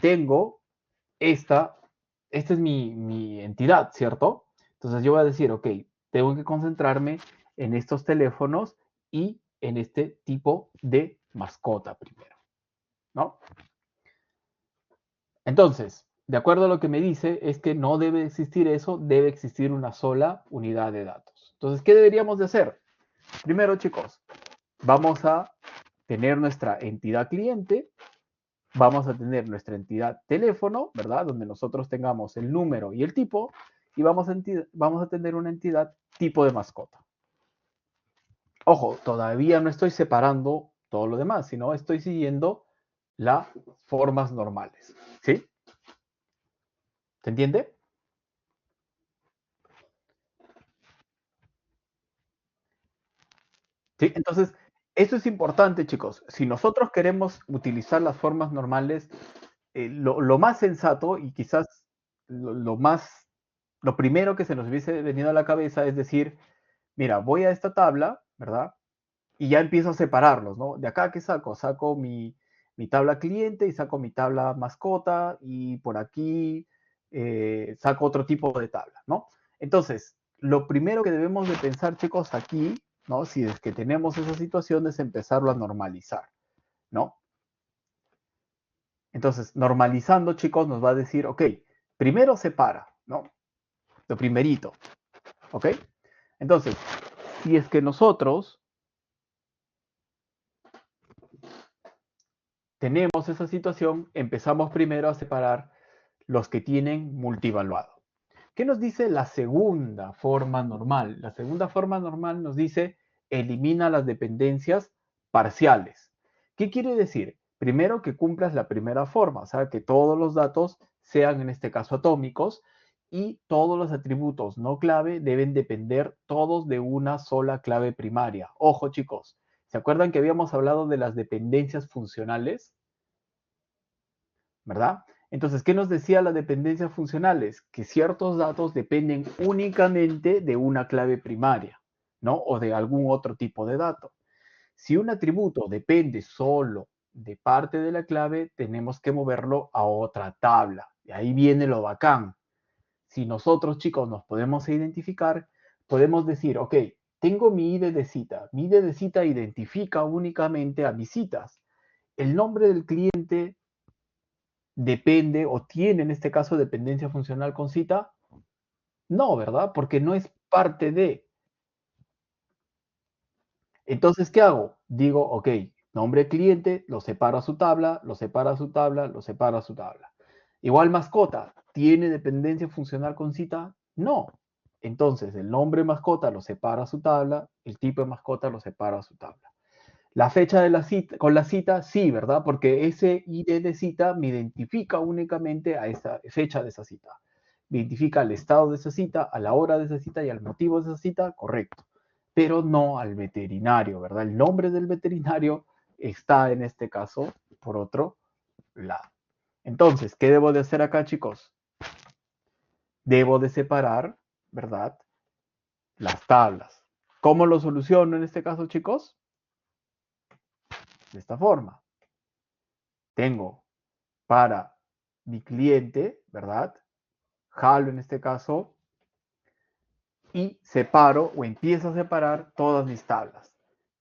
tengo esta es mi entidad, ¿cierto? Entonces yo voy a decir, ok, tengo que concentrarme en estos teléfonos y en este tipo de mascota primero, ¿no? Entonces, de acuerdo a lo que me dice, es que no debe existir eso, debe existir una sola unidad de datos. Entonces, ¿qué deberíamos de hacer? Primero, chicos, vamos a tener nuestra entidad cliente, vamos a tener nuestra entidad teléfono, ¿verdad? Donde nosotros tengamos el número y el tipo, y vamos a tener una entidad tipo de mascota. Ojo, todavía no estoy separando todo lo demás, sino estoy siguiendo las formas normales, ¿sí? ¿Se entiende? ¿Sí? Entonces, esto es importante, chicos. Si nosotros queremos utilizar las formas normales, lo más sensato y quizás lo más, lo primero que se nos hubiese venido a la cabeza es decir, mira, voy a esta tabla, ¿verdad? Y ya empiezo a separarlos, ¿no? De acá, ¿qué saco? Saco mi tabla cliente y saco mi tabla mascota y por aquí saco otro tipo de tabla, ¿no? Entonces, lo primero que debemos de pensar, chicos, aquí, ¿no? Si es que tenemos esa situación, es empezarlo a normalizar, ¿no? Entonces, normalizando, chicos, nos va a decir, ok, primero separa, ¿no? Lo primerito, ¿ok? Entonces, si es que nosotros tenemos esa situación, empezamos primero a separar los que tienen multivaluado. ¿Qué nos dice la segunda forma normal? La segunda forma normal nos dice elimina las dependencias parciales. ¿Qué quiere decir? Primero que cumplas la primera forma, o sea, que todos los datos sean en este caso atómicos y todos los atributos no clave deben depender todos de una sola clave primaria. Ojo chicos, ¿se acuerdan que habíamos hablado de las dependencias funcionales? ¿Verdad? Entonces, ¿qué nos decía las dependencias funcionales? Que ciertos datos dependen únicamente de una clave primaria, ¿no? O de algún otro tipo de dato. Si un atributo depende solo de parte de la clave, tenemos que moverlo a otra tabla. Y ahí viene lo bacán. Si nosotros, chicos, nos podemos identificar, podemos decir, ok, tengo mi ID de cita. Mi ID de cita identifica únicamente a mis citas. El nombre del cliente depende o tiene en este caso dependencia funcional con cita? No, ¿verdad? Porque no es parte de. Entonces, ¿qué hago? Digo, ok, nombre cliente, lo separo a su tabla, lo separo a su tabla, lo separo a su tabla. Igual mascota, ¿tiene dependencia funcional con cita? No. Entonces, el nombre mascota lo separa a su tabla, el tipo de mascota lo separa a su tabla. La fecha de la cita, con la cita, sí, ¿verdad? Porque ese ID de cita me identifica únicamente a esa fecha de esa cita. Me identifica el estado de esa cita, a la hora de esa cita y al motivo de esa cita, correcto. Pero no al veterinario, ¿verdad? El nombre del veterinario está en este caso por otro lado. Entonces, ¿qué debo de hacer acá, chicos? Debo de separar, ¿verdad? Las tablas. ¿Cómo lo soluciono en este caso, chicos? De esta forma. Tengo para mi cliente, ¿verdad? Jalo en este caso y separo o empiezo a separar todas mis tablas.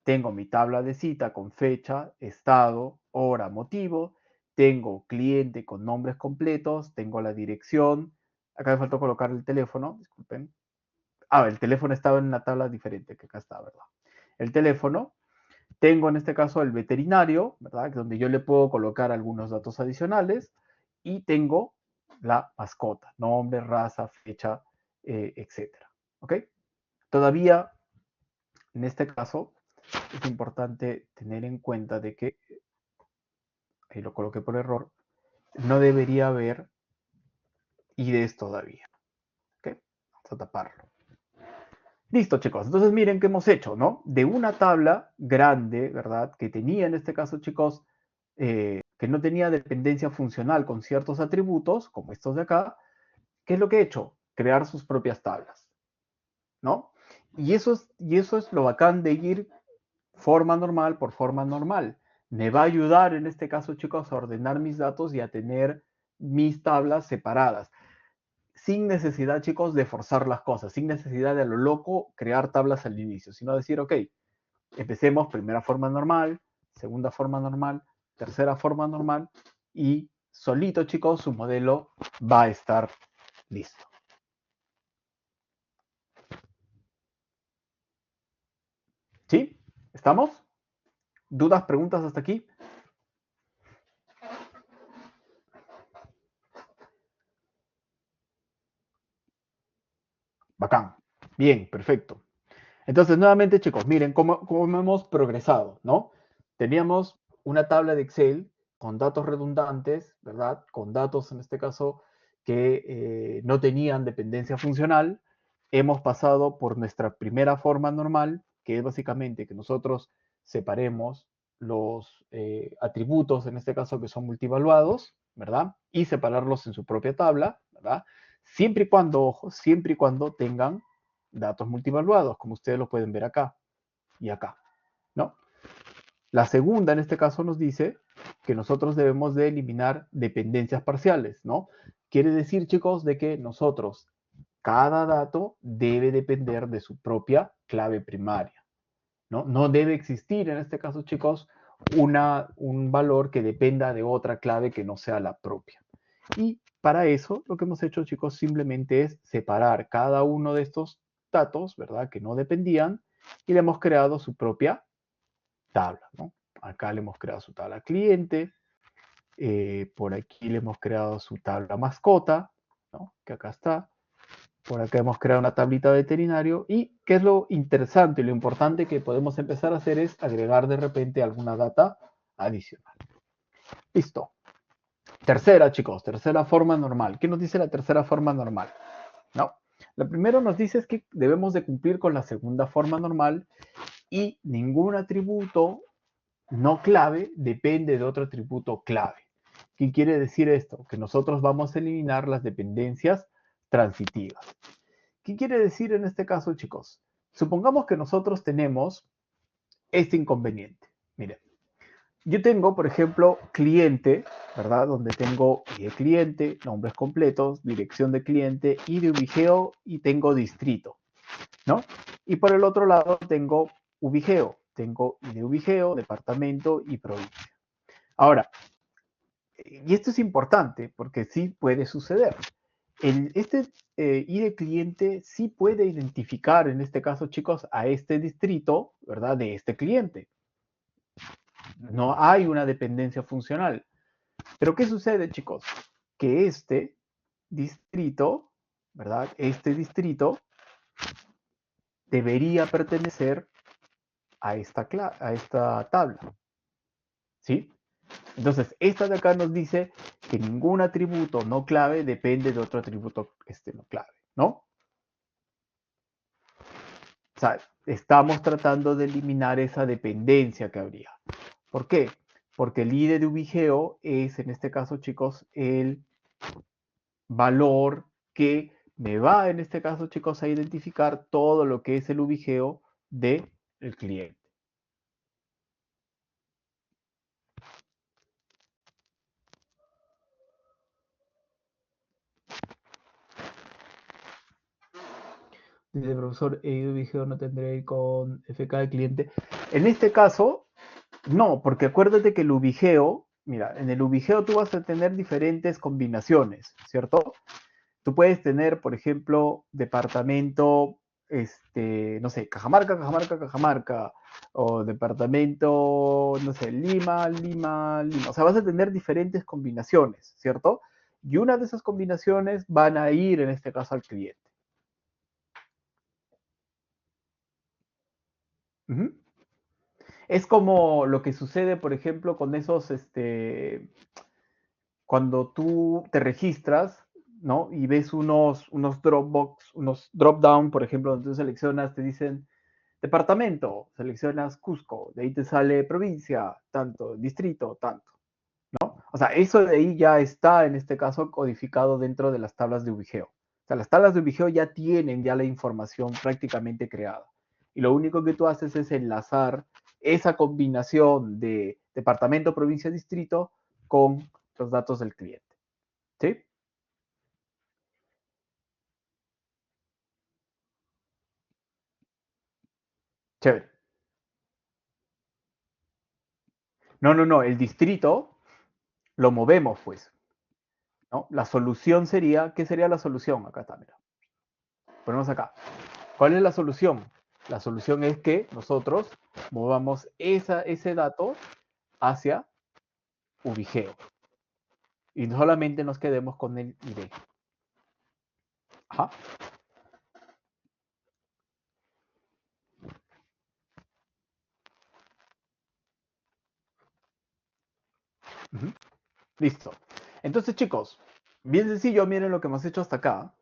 Tengo mi tabla de cita con fecha, estado, hora, motivo. Tengo cliente con nombres completos. Tengo la dirección. Acá me faltó colocar el teléfono, disculpen. El teléfono estaba en una tabla diferente que acá está, ¿verdad? El teléfono. Tengo en este caso el veterinario, ¿verdad? Donde yo le puedo colocar algunos datos adicionales y tengo la mascota, nombre, raza, fecha, etcétera. ¿Ok? Todavía, en este caso, es importante tener en cuenta de que, ahí lo coloqué por error, no debería haber IDs todavía. ¿Ok? Vamos a taparlo. Listo, chicos. Entonces, miren qué hemos hecho, ¿no? De una tabla grande, ¿verdad? Que tenía en este caso, chicos, que no tenía dependencia funcional con ciertos atributos, como estos de acá, ¿qué es lo que he hecho? Crear sus propias tablas, ¿no? Y eso es lo bacán de ir forma normal por forma normal. Me va a ayudar en este caso, chicos, a ordenar mis datos y a tener mis tablas separadas. Sin necesidad, chicos, de forzar las cosas, sin necesidad de a lo loco crear tablas al inicio, sino decir, ok, empecemos primera forma normal, segunda forma normal, tercera forma normal y solito, chicos, su modelo va a estar listo. ¿Sí? ¿Estamos? ¿Dudas, preguntas hasta aquí? Bacán. Bien, perfecto. Entonces, nuevamente, chicos, miren cómo hemos progresado, ¿no? Teníamos una tabla de Excel con datos redundantes, ¿verdad? Con datos, en este caso, que no tenían dependencia funcional. Hemos pasado por nuestra primera forma normal, que es básicamente que nosotros separemos los atributos, en este caso, que son multivaluados, ¿verdad? Y separarlos en su propia tabla, ¿verdad? Siempre y cuando, ojo, siempre y cuando tengan datos multivaluados, como ustedes lo pueden ver acá y acá, ¿no? La segunda, en este caso, nos dice que nosotros debemos de eliminar dependencias parciales, ¿no? Quiere decir, chicos, de que nosotros, cada dato debe depender de su propia clave primaria, ¿no? No debe existir, en este caso, chicos, un valor que dependa de otra clave que no sea la propia. Y para eso, lo que hemos hecho, chicos, simplemente es separar cada uno de estos datos, ¿verdad? Que no dependían y le hemos creado su propia tabla, ¿no? Acá le hemos creado su tabla cliente, por aquí le hemos creado su tabla mascota, ¿no? Que acá está. Por acá hemos creado una tablita veterinario y qué es lo interesante y lo importante que podemos empezar a hacer es agregar de repente alguna data adicional. Listo. Tercera, chicos, tercera forma normal. ¿Qué nos dice la tercera forma normal? No. Lo primero nos dice es que debemos de cumplir con la segunda forma normal y ningún atributo no clave depende de otro atributo clave. ¿Qué quiere decir esto? Que nosotros vamos a eliminar las dependencias transitivas. ¿Qué quiere decir en este caso, chicos? Supongamos que nosotros tenemos este inconveniente. Miren, yo tengo, por ejemplo, cliente, ¿verdad? Donde tengo ID cliente, nombres completos, dirección de cliente, ID ubigeo y tengo distrito, ¿no? Y por el otro lado tengo ubigeo, tengo ID ubigeo, departamento y provincia. Ahora, y esto es importante porque sí puede suceder. Este ID cliente sí puede identificar, en este caso, chicos, a este distrito, ¿verdad? De este cliente. No hay una dependencia funcional. Pero ¿qué sucede, chicos? Que este distrito, ¿verdad? Este distrito debería pertenecer a esta tabla, ¿sí? Entonces, esta de acá nos dice que ningún atributo no clave depende de otro atributo no clave, ¿no? O sea, estamos tratando de eliminar esa dependencia que habría. ¿Por qué? Porque el ID de ubigeo es, en este caso, chicos, el valor que me va, en este caso, chicos, a identificar todo lo que es el ubigeo del cliente. Dice el profesor, el ubigeo no tendrá que ir con FK del cliente. En este caso, no, porque acuérdate que el ubigeo, mira, en el ubigeo tú vas a tener diferentes combinaciones, ¿cierto? Tú puedes tener, por ejemplo, departamento, no sé, Cajamarca, Cajamarca, Cajamarca, o departamento, no sé, Lima, Lima, Lima. O sea, vas a tener diferentes combinaciones, ¿cierto? Y una de esas combinaciones van a ir, en este caso, al cliente. Uh-huh. Es como lo que sucede, por ejemplo, con esos, cuando tú te registras, ¿no? Y ves unos Dropbox, unos drop-down, por ejemplo, donde tú seleccionas, te dicen departamento, seleccionas Cusco, de ahí te sale provincia, tanto, distrito, tanto, ¿no? O sea, eso de ahí ya está, en este caso, codificado dentro de las tablas de ubigeo. O sea, las tablas de ubigeo ya tienen ya la información prácticamente creada. Y lo único que tú haces es enlazar esa combinación de departamento, provincia, distrito con los datos del cliente. ¿Sí? Chévere. No, el distrito lo movemos, pues, ¿no? La solución sería, ¿qué sería la solución? Acá está, mira. Ponemos acá. ¿Cuál es la solución? La solución es que nosotros movamos ese dato hacia ubigeo. Y solamente nos quedemos con el ID. Ajá. Uh-huh. Listo. Entonces, chicos, bien sencillo, miren lo que hemos hecho hasta acá.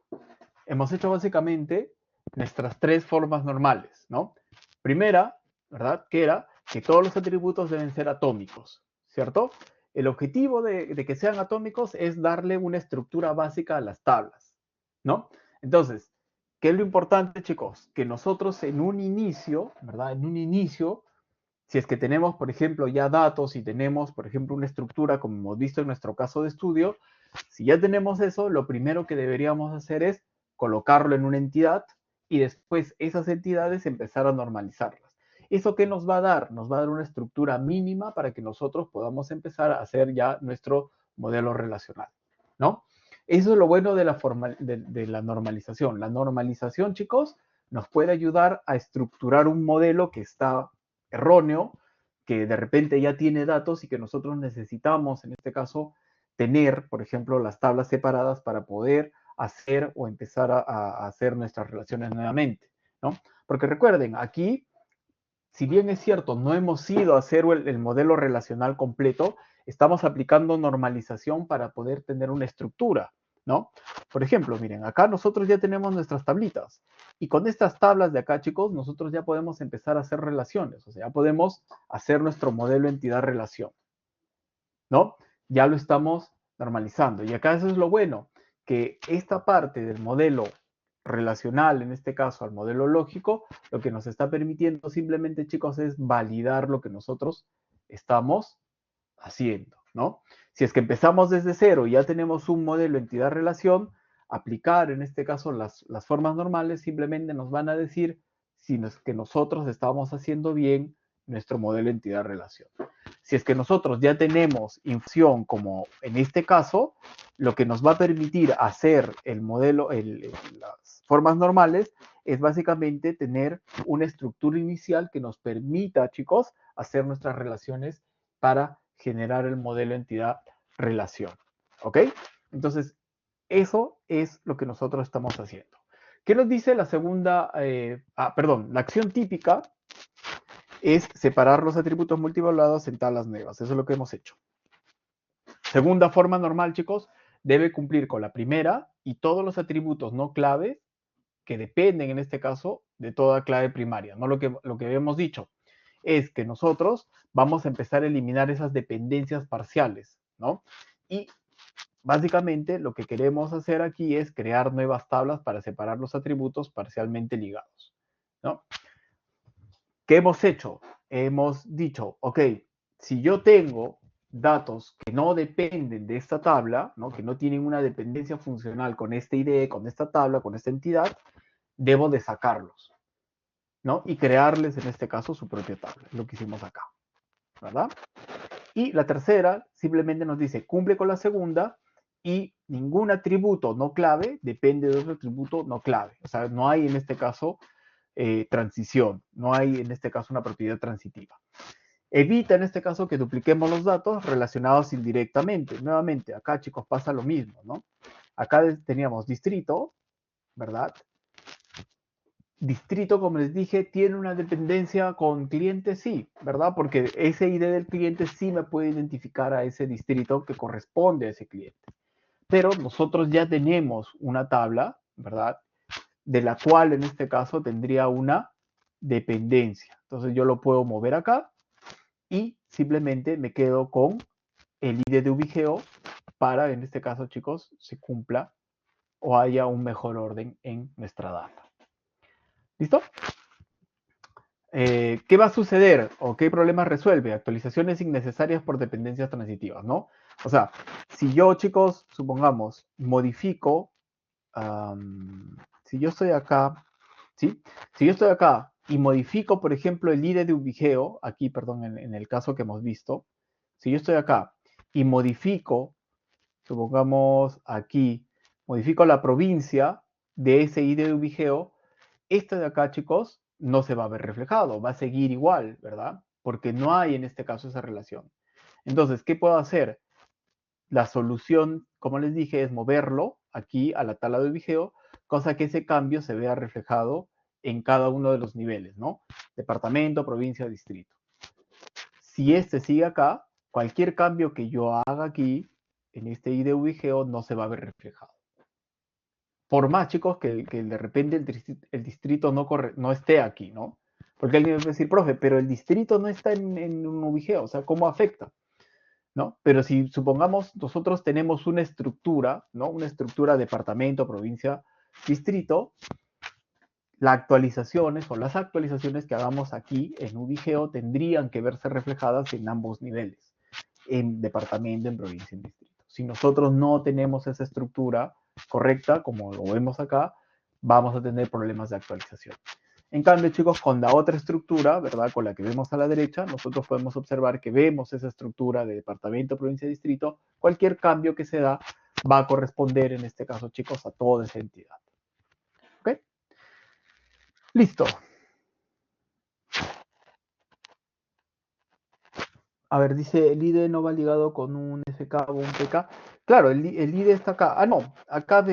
Hemos hecho básicamente nuestras tres formas normales, ¿no? Primera, ¿verdad? Que era que todos los atributos deben ser atómicos, ¿cierto? El objetivo de que sean atómicos es darle una estructura básica a las tablas, ¿no? Entonces, ¿qué es lo importante, chicos? Que nosotros en un inicio, ¿verdad? En un inicio, si es que tenemos, por ejemplo, ya datos y tenemos, por ejemplo, una estructura, como hemos visto en nuestro caso de estudio, si ya tenemos eso, lo primero que deberíamos hacer es colocarlo en una entidad y después esas entidades empezar a normalizarlas. ¿Eso qué nos va a dar? Nos va a dar una estructura mínima para que nosotros podamos empezar a hacer ya nuestro modelo relacional, ¿no? Eso es lo bueno de la normalización. La normalización, chicos, nos puede ayudar a estructurar un modelo que está erróneo, que de repente ya tiene datos y que nosotros necesitamos, en este caso, tener, por ejemplo, las tablas separadas para poder hacer o empezar a hacer nuestras relaciones nuevamente, ¿no? Porque recuerden, aquí, si bien es cierto, no hemos ido a hacer el modelo relacional completo, estamos aplicando normalización para poder tener una estructura, ¿no? Por ejemplo, miren, acá nosotros ya tenemos nuestras tablitas y con estas tablas de acá, chicos, nosotros ya podemos empezar a hacer relaciones, o sea, ya podemos hacer nuestro modelo entidad-relación, ¿no? Ya lo estamos normalizando. Y acá eso es lo bueno, que esta parte del modelo relacional, en este caso al modelo lógico, lo que nos está permitiendo simplemente, chicos, es validar lo que nosotros estamos haciendo, ¿no? Si es que empezamos desde cero y ya tenemos un modelo entidad-relación, aplicar en este caso las formas normales simplemente nos van a decir si es que nosotros estamos haciendo bien nuestro modelo entidad-relación. Si es que nosotros ya tenemos infusión, como en este caso, lo que nos va a permitir hacer el modelo, las formas normales, es básicamente tener una estructura inicial que nos permita, chicos, hacer nuestras relaciones para generar el modelo entidad-relación. ¿Ok? Entonces, eso es lo que nosotros estamos haciendo. ¿Qué nos dice la segunda? La acción típica es separar los atributos multivalorados en tablas nuevas. Eso es lo que hemos hecho. Segunda forma normal, chicos, debe cumplir con la primera y todos los atributos no clave que dependen, en este caso, de toda clave primaria. No lo que habíamos dicho es que nosotros vamos a empezar a eliminar esas dependencias parciales, ¿no? Y básicamente lo que queremos hacer aquí es crear nuevas tablas para separar los atributos parcialmente ligados, ¿no? ¿Qué hemos hecho? Hemos dicho, ok, si yo tengo datos que no dependen de esta tabla, ¿no? Que no tienen una dependencia funcional con este ID, con esta tabla, con esta entidad, debo de sacarlos, ¿no? Y crearles, en este caso, su propia tabla. Es lo que hicimos acá, ¿verdad? Y la tercera simplemente nos dice, cumple con la segunda y ningún atributo no clave depende de otro atributo no clave. O sea, no hay en este caso transición, no hay en este caso una propiedad transitiva. Evita en este caso que dupliquemos los datos relacionados indirectamente. Nuevamente, acá chicos pasa lo mismo, ¿no? Acá teníamos distrito, ¿verdad? Distrito, como les dije, tiene una dependencia con cliente, sí, ¿verdad? Porque ese ID del cliente sí me puede identificar a ese distrito que corresponde a ese cliente. Pero nosotros ya tenemos una tabla, ¿verdad? De la cual en este caso tendría una dependencia. Entonces yo lo puedo mover acá y simplemente me quedo con el ID de ubigeo para, en este caso, chicos, se cumpla o haya un mejor orden en nuestra data. ¿Listo? ¿Qué va a suceder o qué problemas resuelve? Actualizaciones innecesarias por dependencias transitivas, ¿no? O sea, si yo, chicos, supongamos, modifico, si yo estoy acá, ¿sí? Si yo estoy acá y modifico, por ejemplo, el IDE de Ubigeo, aquí, perdón, en el caso que hemos visto, si yo estoy acá y modifico, supongamos aquí, modifico la provincia de ese IDE de Ubigeo, este de acá, chicos, no se va a ver reflejado, va a seguir igual, ¿verdad? Porque no hay en este caso esa relación. Entonces, ¿qué puedo hacer? La solución, como les dije, es moverlo aquí a la tabla de Ubigeo, cosa que ese cambio se vea reflejado en cada uno de los niveles, ¿no? Departamento, provincia, distrito. Si este sigue acá, cualquier cambio que yo haga aquí, en este ID de Ubigeo, no se va a ver reflejado. Por más, chicos, que de repente el distrito no esté aquí, ¿no? Porque alguien va a decir, profe, pero el distrito no está en un Ubigeo, o sea, ¿cómo afecta? ¿No? Pero si supongamos nosotros tenemos una estructura, ¿no? Una estructura departamento, provincia, distrito, las actualizaciones o las actualizaciones que hagamos aquí en Ubigeo tendrían que verse reflejadas en ambos niveles, en departamento, en provincia, en distrito. Si nosotros no tenemos esa estructura correcta, como lo vemos acá, vamos a tener problemas de actualización. En cambio, chicos, con la otra estructura, ¿verdad? Con la que vemos a la derecha, nosotros podemos observar que vemos esa estructura de departamento, provincia, distrito. Cualquier cambio que se da va a corresponder, en este caso, chicos, a toda esa entidad. ¿Ok? Listo. A ver, dice, el IDE no va ligado con un FK o un PK. Claro, el IDE está acá. Ah, no, acá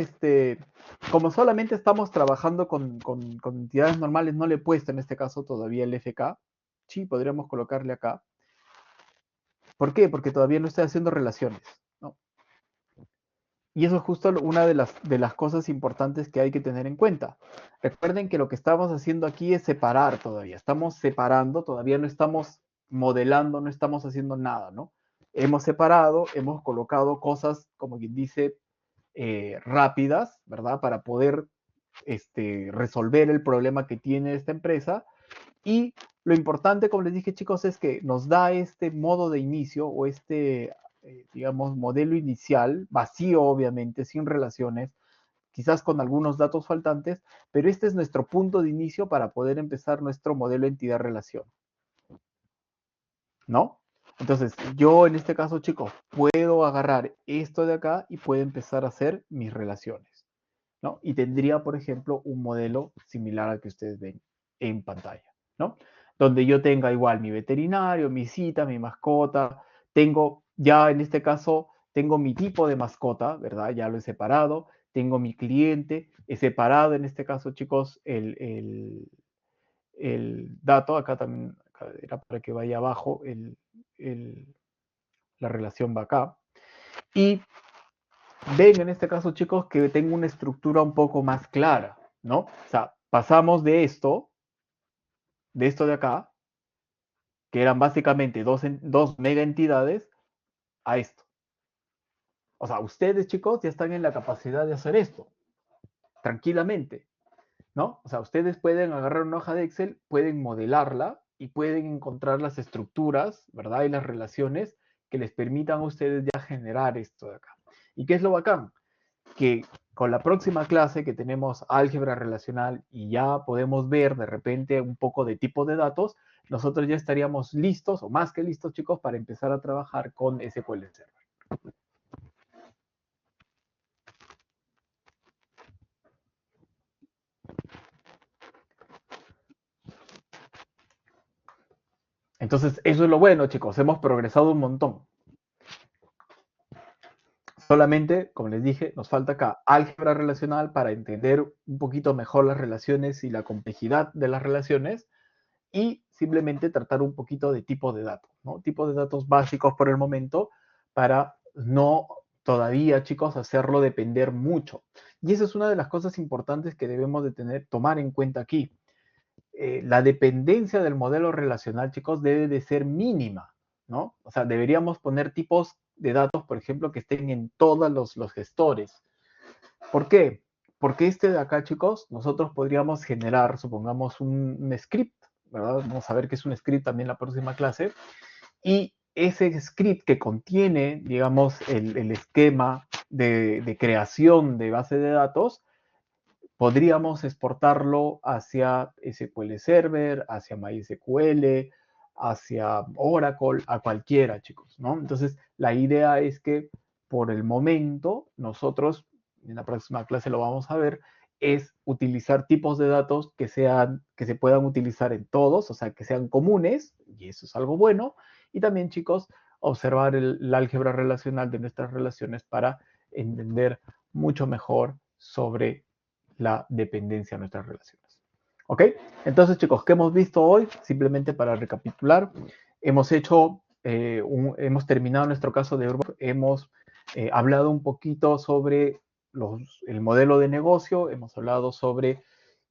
como solamente estamos trabajando con entidades normales, no le he puesto en este caso todavía el FK. Sí, podríamos colocarle acá. ¿Por qué? Porque todavía no estoy haciendo relaciones, ¿no? Y eso es justo una de las cosas importantes que hay que tener en cuenta. Recuerden que lo que estamos haciendo aquí es separar todavía. Estamos separando, todavía no estamos modelando, no estamos haciendo nada, ¿no? Hemos separado, hemos colocado cosas, como quien dice, rápidas, ¿verdad? Para poder resolver el problema que tiene esta empresa. Y lo importante, como les dije, chicos, es que nos da este modo de inicio o digamos, modelo inicial, vacío, obviamente, sin relaciones, quizás con algunos datos faltantes, pero este es nuestro punto de inicio para poder empezar nuestro modelo entidad-relación, ¿no? Entonces, yo en este caso, chicos, puedo agarrar esto de acá y puedo empezar a hacer mis relaciones, ¿no? Y tendría, por ejemplo, un modelo similar al que ustedes ven en pantalla, ¿no? Donde yo tenga igual mi veterinario, mi cita, mi mascota, tengo ya en este caso, tengo mi tipo de mascota, ¿verdad? Ya lo he separado, tengo mi cliente, he separado en este caso, chicos, el dato, acá también acá era para que vaya abajo, la relación va acá. Y ven en este caso, chicos, que tengo una estructura un poco más clara, ¿no? O sea, pasamos de esto de acá, que eran básicamente dos mega entidades, a esto. O sea, ustedes, chicos, ya están en la capacidad de hacer esto, tranquilamente, ¿no? O sea, ustedes pueden agarrar una hoja de Excel, pueden modelarla y pueden encontrar las estructuras, ¿verdad? Y las relaciones que les permitan a ustedes ya generar esto de acá. ¿Y qué es lo bacán? Que con la próxima clase que tenemos álgebra relacional y ya podemos ver de repente un poco de tipo de datos, nosotros ya estaríamos listos o más que listos, chicos, para empezar a trabajar con SQL Server. Entonces, eso es lo bueno, chicos, hemos progresado un montón. Solamente, como les dije, nos falta acá álgebra relacional para entender un poquito mejor las relaciones y la complejidad de las relaciones y simplemente tratar un poquito de tipo de datos, ¿no? Tipos de datos básicos por el momento para no todavía, chicos, hacerlo depender mucho. Y esa es una de las cosas importantes que debemos de tomar en cuenta aquí. La dependencia del modelo relacional, chicos, debe de ser mínima, ¿no? O sea, deberíamos poner tipos de datos, por ejemplo, que estén en todos los gestores. ¿Por qué? Porque este de acá, chicos, nosotros podríamos generar, supongamos, un script, ¿verdad? Vamos a ver qué es un script también en la próxima clase. Y ese script que contiene, digamos, el esquema de creación de base de datos, podríamos exportarlo hacia SQL Server, hacia MySQL, hacia Oracle, a cualquiera, chicos, ¿no? Entonces, la idea es que por el momento nosotros, en la próxima clase lo vamos a ver, es utilizar tipos de datos que se puedan utilizar en todos, o sea, que sean comunes, y eso es algo bueno. Y también, chicos, observar el álgebra relacional de nuestras relaciones para entender mucho mejor sobre la dependencia de nuestras relaciones. ¿Ok? Entonces, chicos, ¿qué hemos visto hoy? Simplemente para recapitular, hemos terminado nuestro caso de Urban, hemos hablado un poquito sobre el modelo de negocio, hemos hablado sobre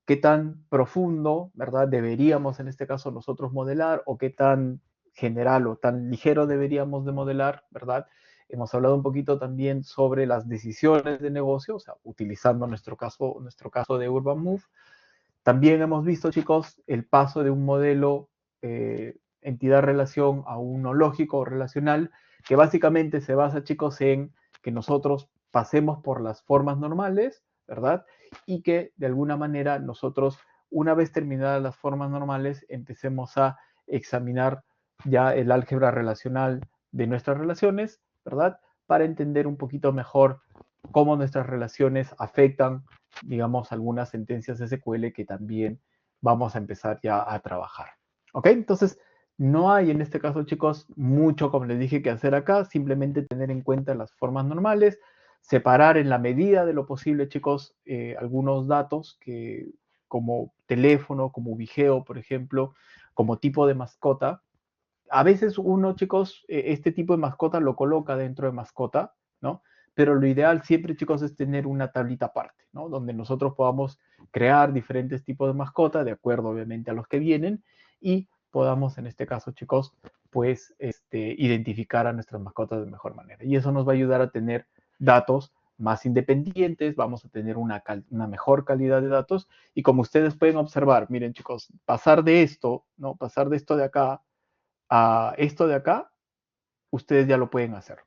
qué tan profundo, ¿verdad? Deberíamos en este caso nosotros modelar o qué tan general o tan ligero deberíamos de modelar, ¿verdad? Hemos hablado un poquito también sobre las decisiones de negocio, o sea, utilizando nuestro caso de Urban Move. También hemos visto, chicos, el paso de un modelo entidad-relación a uno lógico o relacional, que básicamente se basa, chicos, en que nosotros pasemos por las formas normales, ¿verdad? Y que de alguna manera nosotros, una vez terminadas las formas normales, empecemos a examinar ya el álgebra relacional de nuestras relaciones, ¿verdad? Para entender un poquito mejor cómo nuestras relaciones afectan, digamos, algunas sentencias SQL que también vamos a empezar ya a trabajar. ¿Ok? Entonces, no hay en este caso, chicos, mucho, como les dije, que hacer acá, simplemente tener en cuenta las formas normales, separar en la medida de lo posible, chicos, algunos datos que, como teléfono, como vigeo, por ejemplo, como tipo de mascota. A veces uno, chicos, este tipo de mascota lo coloca dentro de mascota, ¿no? Pero lo ideal siempre, chicos, es tener una tablita aparte, ¿no? Donde nosotros podamos crear diferentes tipos de mascota, de acuerdo, obviamente, a los que vienen, y podamos, en este caso, chicos, pues, identificar a nuestras mascotas de mejor manera. Y eso nos va a ayudar a tener datos más independientes, vamos a tener una mejor calidad de datos. Y como ustedes pueden observar, miren, chicos, pasar de esto, ¿no? Pasar de esto de acá a esto de acá, ustedes ya lo pueden hacer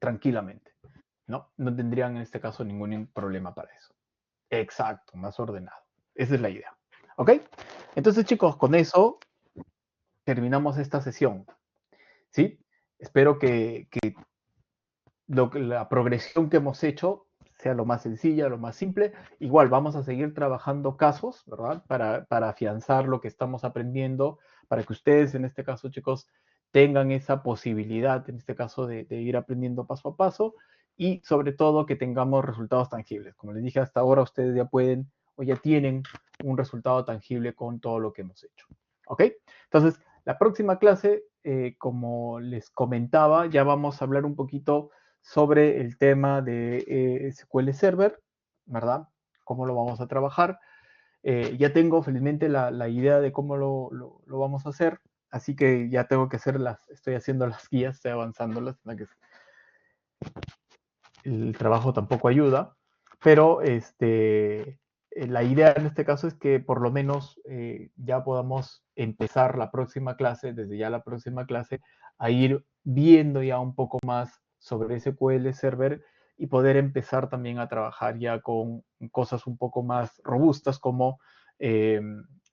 tranquilamente, ¿no? No tendrían en este caso ningún problema para eso. Exacto, más ordenado. Esa es la idea. ¿Ok? Entonces, chicos, con eso terminamos esta sesión. ¿Sí? Espero que la progresión que hemos hecho sea lo más sencilla, lo más simple. Igual vamos a seguir trabajando casos, ¿verdad? Para afianzar lo que estamos aprendiendo, para que ustedes, en este caso, chicos, tengan esa posibilidad, en este caso, de ir aprendiendo paso a paso y sobre todo que tengamos resultados tangibles. Como les dije, hasta ahora ustedes ya pueden o ya tienen un resultado tangible con todo lo que hemos hecho. ¿Ok? Entonces, la próxima clase, como les comentaba, ya vamos a hablar un poquito sobre el tema de SQL Server, ¿verdad? Cómo lo vamos a trabajar. Ya tengo felizmente la idea de cómo lo vamos a hacer, así que ya tengo que estoy haciendo las guías, estoy avanzándolas, que el trabajo tampoco ayuda, pero la idea en este caso es que por lo menos ya podamos empezar la próxima clase, desde ya la próxima clase, a ir viendo ya un poco más sobre SQL Server y poder empezar también a trabajar ya con cosas un poco más robustas como eh,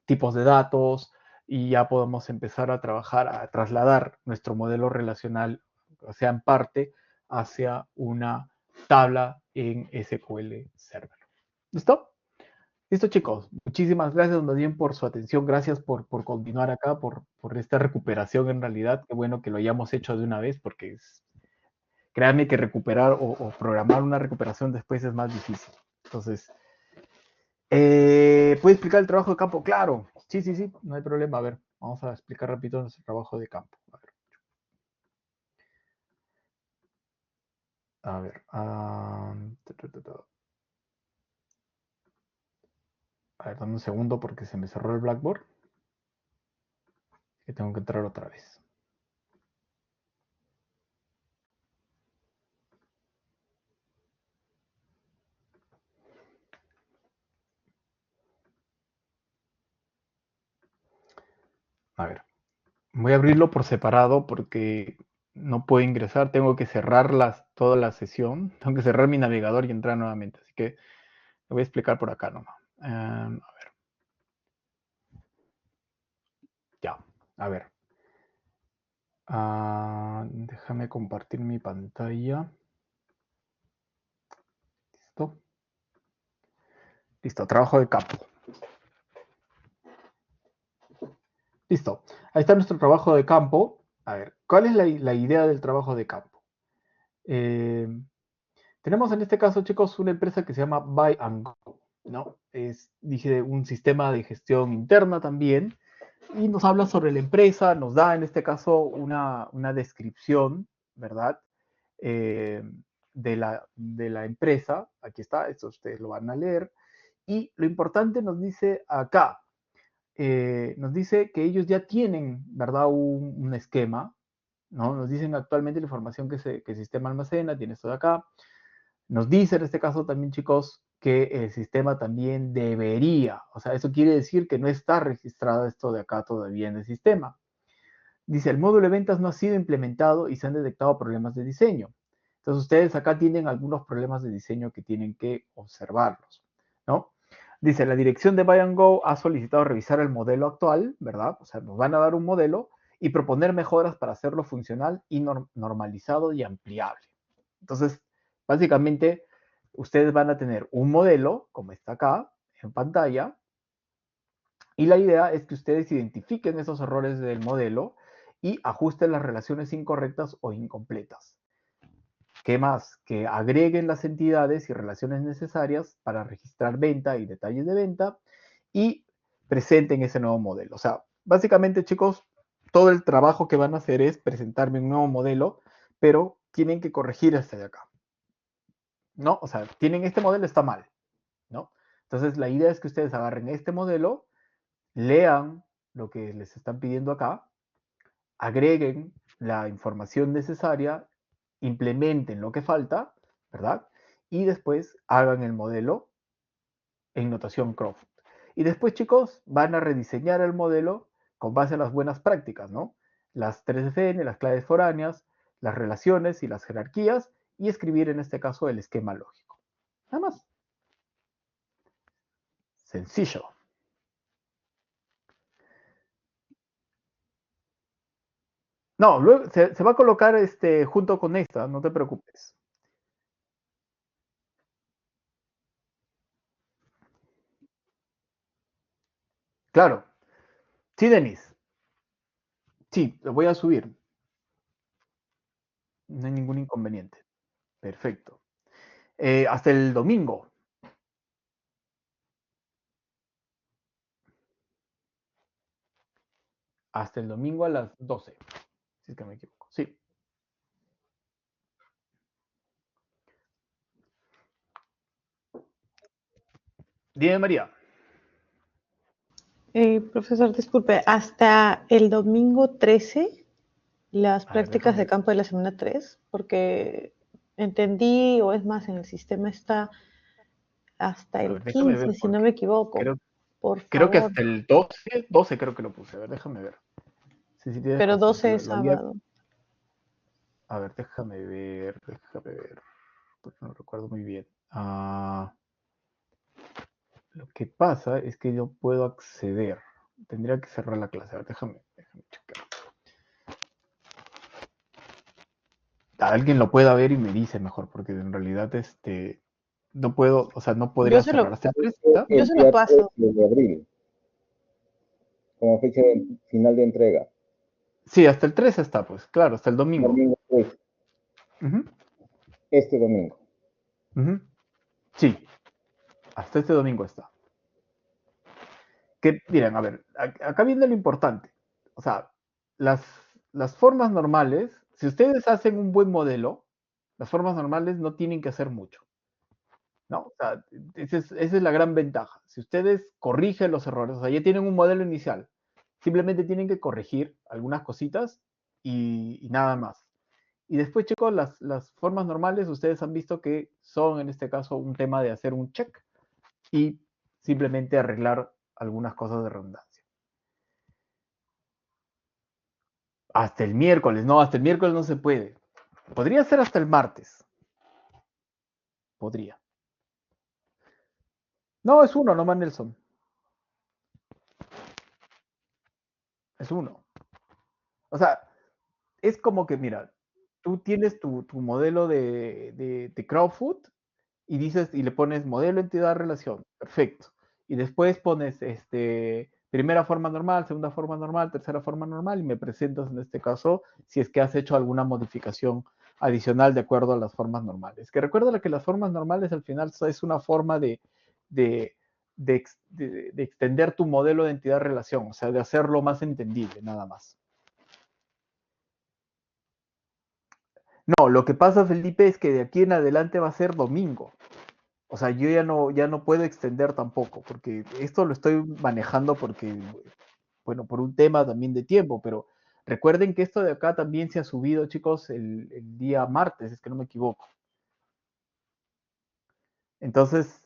tipos de datos y ya podemos empezar a trabajar, a trasladar nuestro modelo relacional, o sea, en parte, hacia una tabla en SQL Server. ¿Listo? Listo, chicos. Muchísimas gracias más bien por su atención. Gracias por continuar acá, por esta recuperación en realidad. Qué bueno que lo hayamos hecho de una vez porque créanme que recuperar o programar una recuperación después es más difícil. Entonces, ¿puede explicar el trabajo de campo? Claro. Sí, sí, sí, no hay problema. A ver, vamos a explicar rápido nuestro trabajo de campo. A ver. A ver, dame un segundo porque se me cerró el Blackboard. Que tengo que entrar otra vez. A ver, voy a abrirlo por separado porque no puedo ingresar. Tengo que cerrar toda la sesión. Tengo que cerrar mi navegador y entrar nuevamente. Así que lo voy a explicar por acá nomás. A ver. Ya, a ver. Déjame compartir mi pantalla. ¿Listo? Listo, trabajo de campo. Listo. Ahí está nuestro trabajo de campo. A ver, ¿cuál es la idea del trabajo de campo? Tenemos en este caso, chicos, una empresa que se llama Buy and Go, ¿no? Dije, un sistema de gestión interna también, y nos habla sobre la empresa, nos da en este caso una descripción, ¿verdad? Eh, de la empresa. Aquí está, esto ustedes lo van a leer. Y lo importante nos dice acá, nos dice que ellos ya tienen, ¿verdad? Un esquema, ¿no? Nos dicen actualmente la información que el sistema almacena, tiene esto de acá. Nos dice en este caso también, chicos, que el sistema también debería, o sea, eso quiere decir que no está registrado esto de acá todavía en el sistema. Dice, el módulo de ventas no ha sido implementado y se han detectado problemas de diseño. Entonces ustedes acá tienen algunos problemas de diseño que tienen que observarlos, ¿no? Dice, la dirección de Buy and Go ha solicitado revisar el modelo actual, ¿verdad? O sea, nos van a dar un modelo y proponer mejoras para hacerlo funcional y normalizado y ampliable. Entonces, básicamente, ustedes van a tener un modelo, como está acá en pantalla, y la idea es que ustedes identifiquen esos errores del modelo y ajusten las relaciones incorrectas o incompletas. ¿Qué más? Que agreguen las entidades y relaciones necesarias para registrar venta y detalles de venta y presenten ese nuevo modelo. O sea, básicamente, chicos, todo el trabajo que van a hacer es presentarme un nuevo modelo, pero tienen que corregir este de acá, ¿no? O sea, tienen este modelo, está mal, ¿no? Entonces, la idea es que ustedes agarren este modelo, lean lo que les están pidiendo acá, agreguen la información necesaria, implementen lo que falta, ¿verdad? Y después hagan el modelo en notación Crawford. Y después, chicos, van a rediseñar el modelo con base a las buenas prácticas, ¿no? Las 3FN, las claves foráneas, las relaciones y las jerarquías, y escribir en este caso el esquema lógico. Nada más. Sencillo. No, luego se va a colocar junto con esta, no te preocupes. Claro. Sí, Denis. Sí, lo voy a subir. No hay ningún inconveniente. Perfecto. Hasta el domingo. Hasta el domingo a las 12. Si es que me equivoco. Sí. Dime, María. Profesor, disculpe, hasta el domingo 13, las A ver, prácticas déjame de ver. campo de la semana 3, porque entendí, o es más, en el sistema está hasta A el ver, déjame ver 15, si no porque me equivoco. creo, Por creo que favor. hasta el 12 creo que lo puse. A ver, déjame ver. Sí, sí, tienes Pero razón. 12 es Lo había. sábado. A ver, déjame ver. Déjame ver. Porque no recuerdo muy bien. Lo que pasa es que yo puedo acceder. Tendría que cerrar la clase. A ver, déjame checar. Alguien lo pueda ver y me dice mejor, porque en realidad no puedo, o sea, no Yo podría se cerrar. lo, Hasta el 3 Creo está. que yo el se lo día paso. 13 de abril, como fecha final de entrega. Sí, hasta el 3 está, pues, claro, hasta el domingo. Domingo 13, Ujú, este domingo. ujú. Sí, hasta este domingo está. Que, miren, a ver, acá viene lo importante. O sea, las, las formas normales, si ustedes hacen un buen modelo, las formas normales no tienen que hacer mucho, ¿no? O sea, esa es la gran ventaja. Si ustedes corrigen los errores, o sea, ya tienen un modelo inicial, simplemente tienen que corregir algunas cositas y nada más. Y después, chicos, las formas normales, ustedes han visto que son en este caso un tema de hacer un check y simplemente arreglar algunas cosas de redundancia. Hasta el miércoles, no, hasta el miércoles no se puede. Podría ser hasta el martes. Podría. No, es uno nomás, Nelson. Es uno. O sea, es como que, mira, tú tienes tu modelo de Crowdfood y dices, y le pones modelo, entidad, relación. Perfecto. Y después pones primera forma normal, segunda forma normal, tercera forma normal, y me presentas en este caso si es que has hecho alguna modificación adicional de acuerdo a las formas normales. Que recuerda que las formas normales al final es una forma de, de extender tu modelo de entidad-relación, o sea, de hacerlo más entendible, nada más. No, lo que pasa, Felipe, es que de aquí en adelante va a ser domingo. O sea, yo ya no puedo extender tampoco, porque esto lo estoy manejando porque, bueno, por un tema también de tiempo, pero recuerden que esto de acá también se ha subido, chicos, el día martes, es que no me equivoco. Entonces,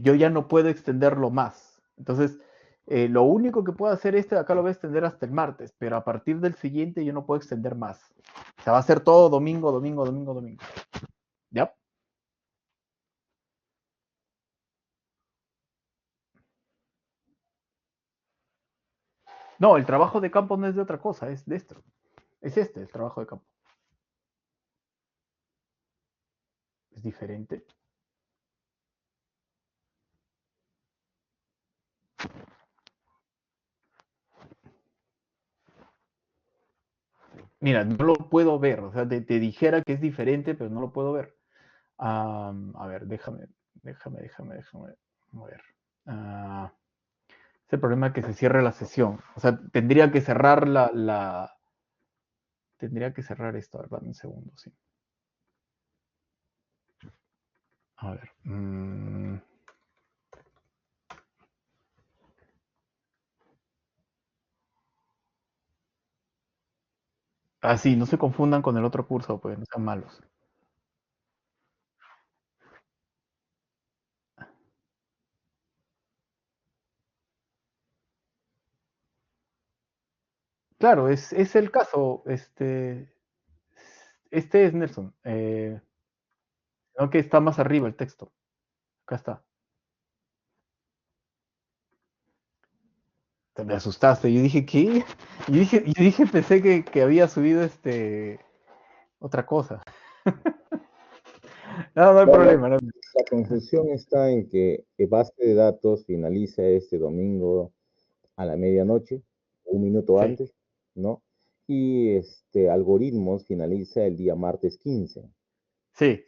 yo ya no puedo extenderlo más. Entonces, lo único que puedo hacer de acá lo voy a extender hasta el martes, pero a partir del siguiente yo no puedo extender más. O sea, va a ser todo domingo, domingo, domingo, domingo. ¿Ya? No, el trabajo de campo no es de otra cosa, es de esto. Es el trabajo de campo. Es diferente. Mira, no lo puedo ver, o sea, te dijera que es diferente, pero no lo puedo ver. A ver, déjame. A ver. Ah, es el problema que se cierre la sesión. O sea, tendría que cerrar tendría que cerrar esto. A ver, dame un segundo, sí. A ver. Ah, sí, no se confundan con el otro curso, pues no sean malos. Claro, es el caso. Este es Nelson. No que está más arriba el texto. Acá está. Te me asustaste. Yo dije, ¿qué? Yo dije, pensé que había subido otra cosa. No, no hay No, problema. No. la confusión está en que base de datos finaliza este domingo a la medianoche, un minuto Sí, antes, ¿no? Y algoritmos finaliza el día martes 15, sí,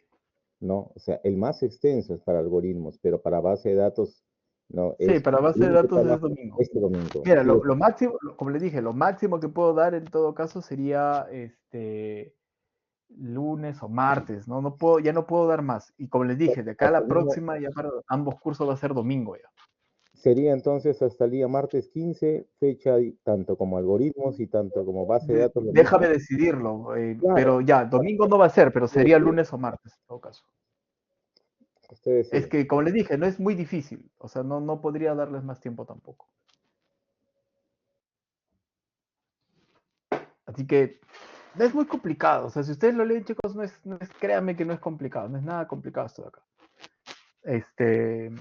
¿no? O sea, el más extenso es para algoritmos, pero para base de datos, no, sí, es para el base de único datos es trabajo domingo. este domingo. Mira, Sí, lo máximo, como le dije, lo máximo que puedo dar en todo caso sería lunes o martes, ¿no? No puedo, ya no puedo dar más. Y como les dije, de acá a la hasta el mismo- próxima, ya para ambos cursos va a ser domingo ya. sería entonces hasta el día martes 15, fecha tanto como algoritmos y tanto como base de datos lo Déjame mismo. decidirlo, Claro, pero ya, domingo no va a ser, pero usted sería decide, lunes o martes, en todo caso. usted Es decide. que, como les dije, no es muy difícil, o sea, no podría darles más tiempo tampoco. Así que no es muy complicado, o sea, si ustedes lo leen, chicos, créanme que no es complicado, no es nada complicado esto de acá. Este,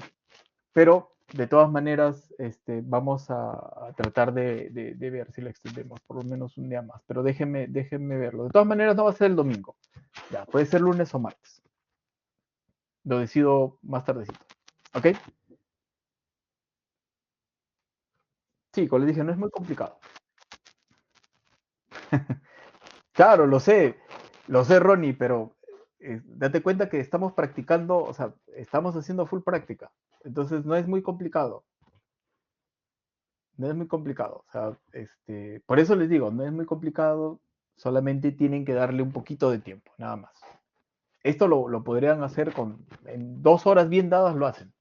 pero de todas maneras, vamos a tratar de ver si lo extendemos por lo menos un día más, pero déjenme verlo. De todas maneras, no va a ser el domingo, ya, puede ser lunes o martes. Lo decido más tardecito. ¿Ok? Sí, como les dije, no es muy complicado. Claro, lo sé, Ronnie, pero date cuenta que estamos practicando, o sea, estamos haciendo full práctica. Entonces no es muy complicado. No es muy complicado. O sea, por eso les digo, no es muy complicado, solamente tienen que darle un poquito de tiempo, nada más. Esto lo podrían hacer en 2 horas bien dadas, lo hacen.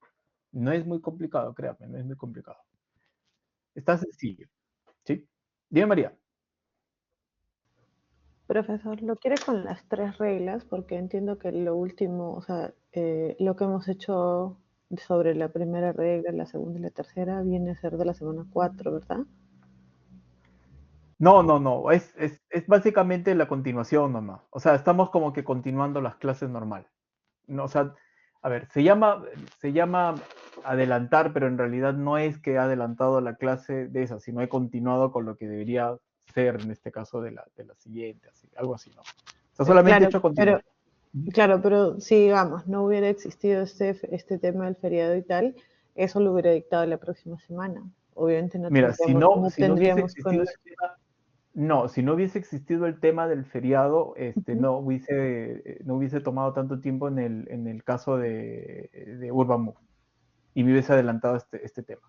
No es muy complicado, créanme, no es muy complicado. Está sencillo, ¿sí? Dime, María. Profesor, ¿lo quiere con las tres reglas? Porque entiendo que lo último, o sea, lo que hemos hecho sobre la primera regla, la segunda y la tercera viene a ser de la semana 4, ¿verdad? No. Es básicamente la continuación nomás. O sea, estamos como que continuando las clases normal. No, o sea, a ver, se llama adelantar, pero en realidad no es que he adelantado la clase de esa, sino he continuado con lo que debería ser en este caso de la siguiente, así, algo así, ¿no? O sea, solamente he Claro, hecho pero, continuación. Ujú. claro, pero si digamos, no hubiera existido este tema del feriado y tal, eso lo hubiera dictado la próxima semana. Obviamente Mira, no si no hubiese tendríamos existido el tema, no, si no hubiese existido el tema del feriado, Ujú. no hubiese tomado tanto tiempo en el caso de Urban Move y me hubiese adelantado este tema.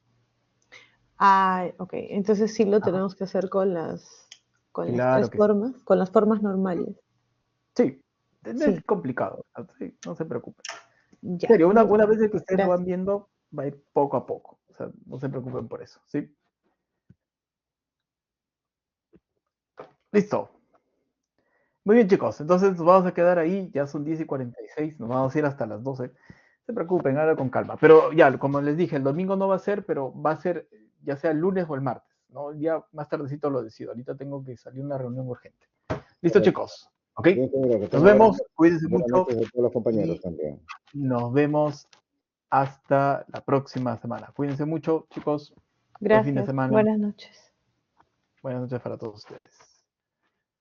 Ah, ok. Entonces sí lo Ajá, tenemos que hacer con las claro tres que sí. formas, con las formas normales. Sí, no es Sí, complicado, sí, no se preocupen. En ya. serio, una vez de que ustedes lo van Gracias. viendo, va a ir poco a poco. O sea, no se preocupen por eso, ¿sí? Listo. Muy bien, chicos. Entonces nos vamos a quedar ahí. Ya son 10:46. Nos vamos a ir hasta las 12. No se preocupen, ahora con calma. Pero ya, como les dije, el domingo no va a ser, pero va a ser ya sea el lunes o el martes, ¿no? Ya más tardecito lo decido. Ahorita tengo que salir a una reunión urgente. Listo, Correcto. chicos. ¿Ok? Bien, ingeniero, que Nos tenga vemos. Cuídense buenas mucho noches a todos los compañeros y también. nos vemos hasta la próxima semana. Cuídense mucho, chicos. Buen fin de Gracias. semana. Buenas noches. Buenas noches para todos ustedes.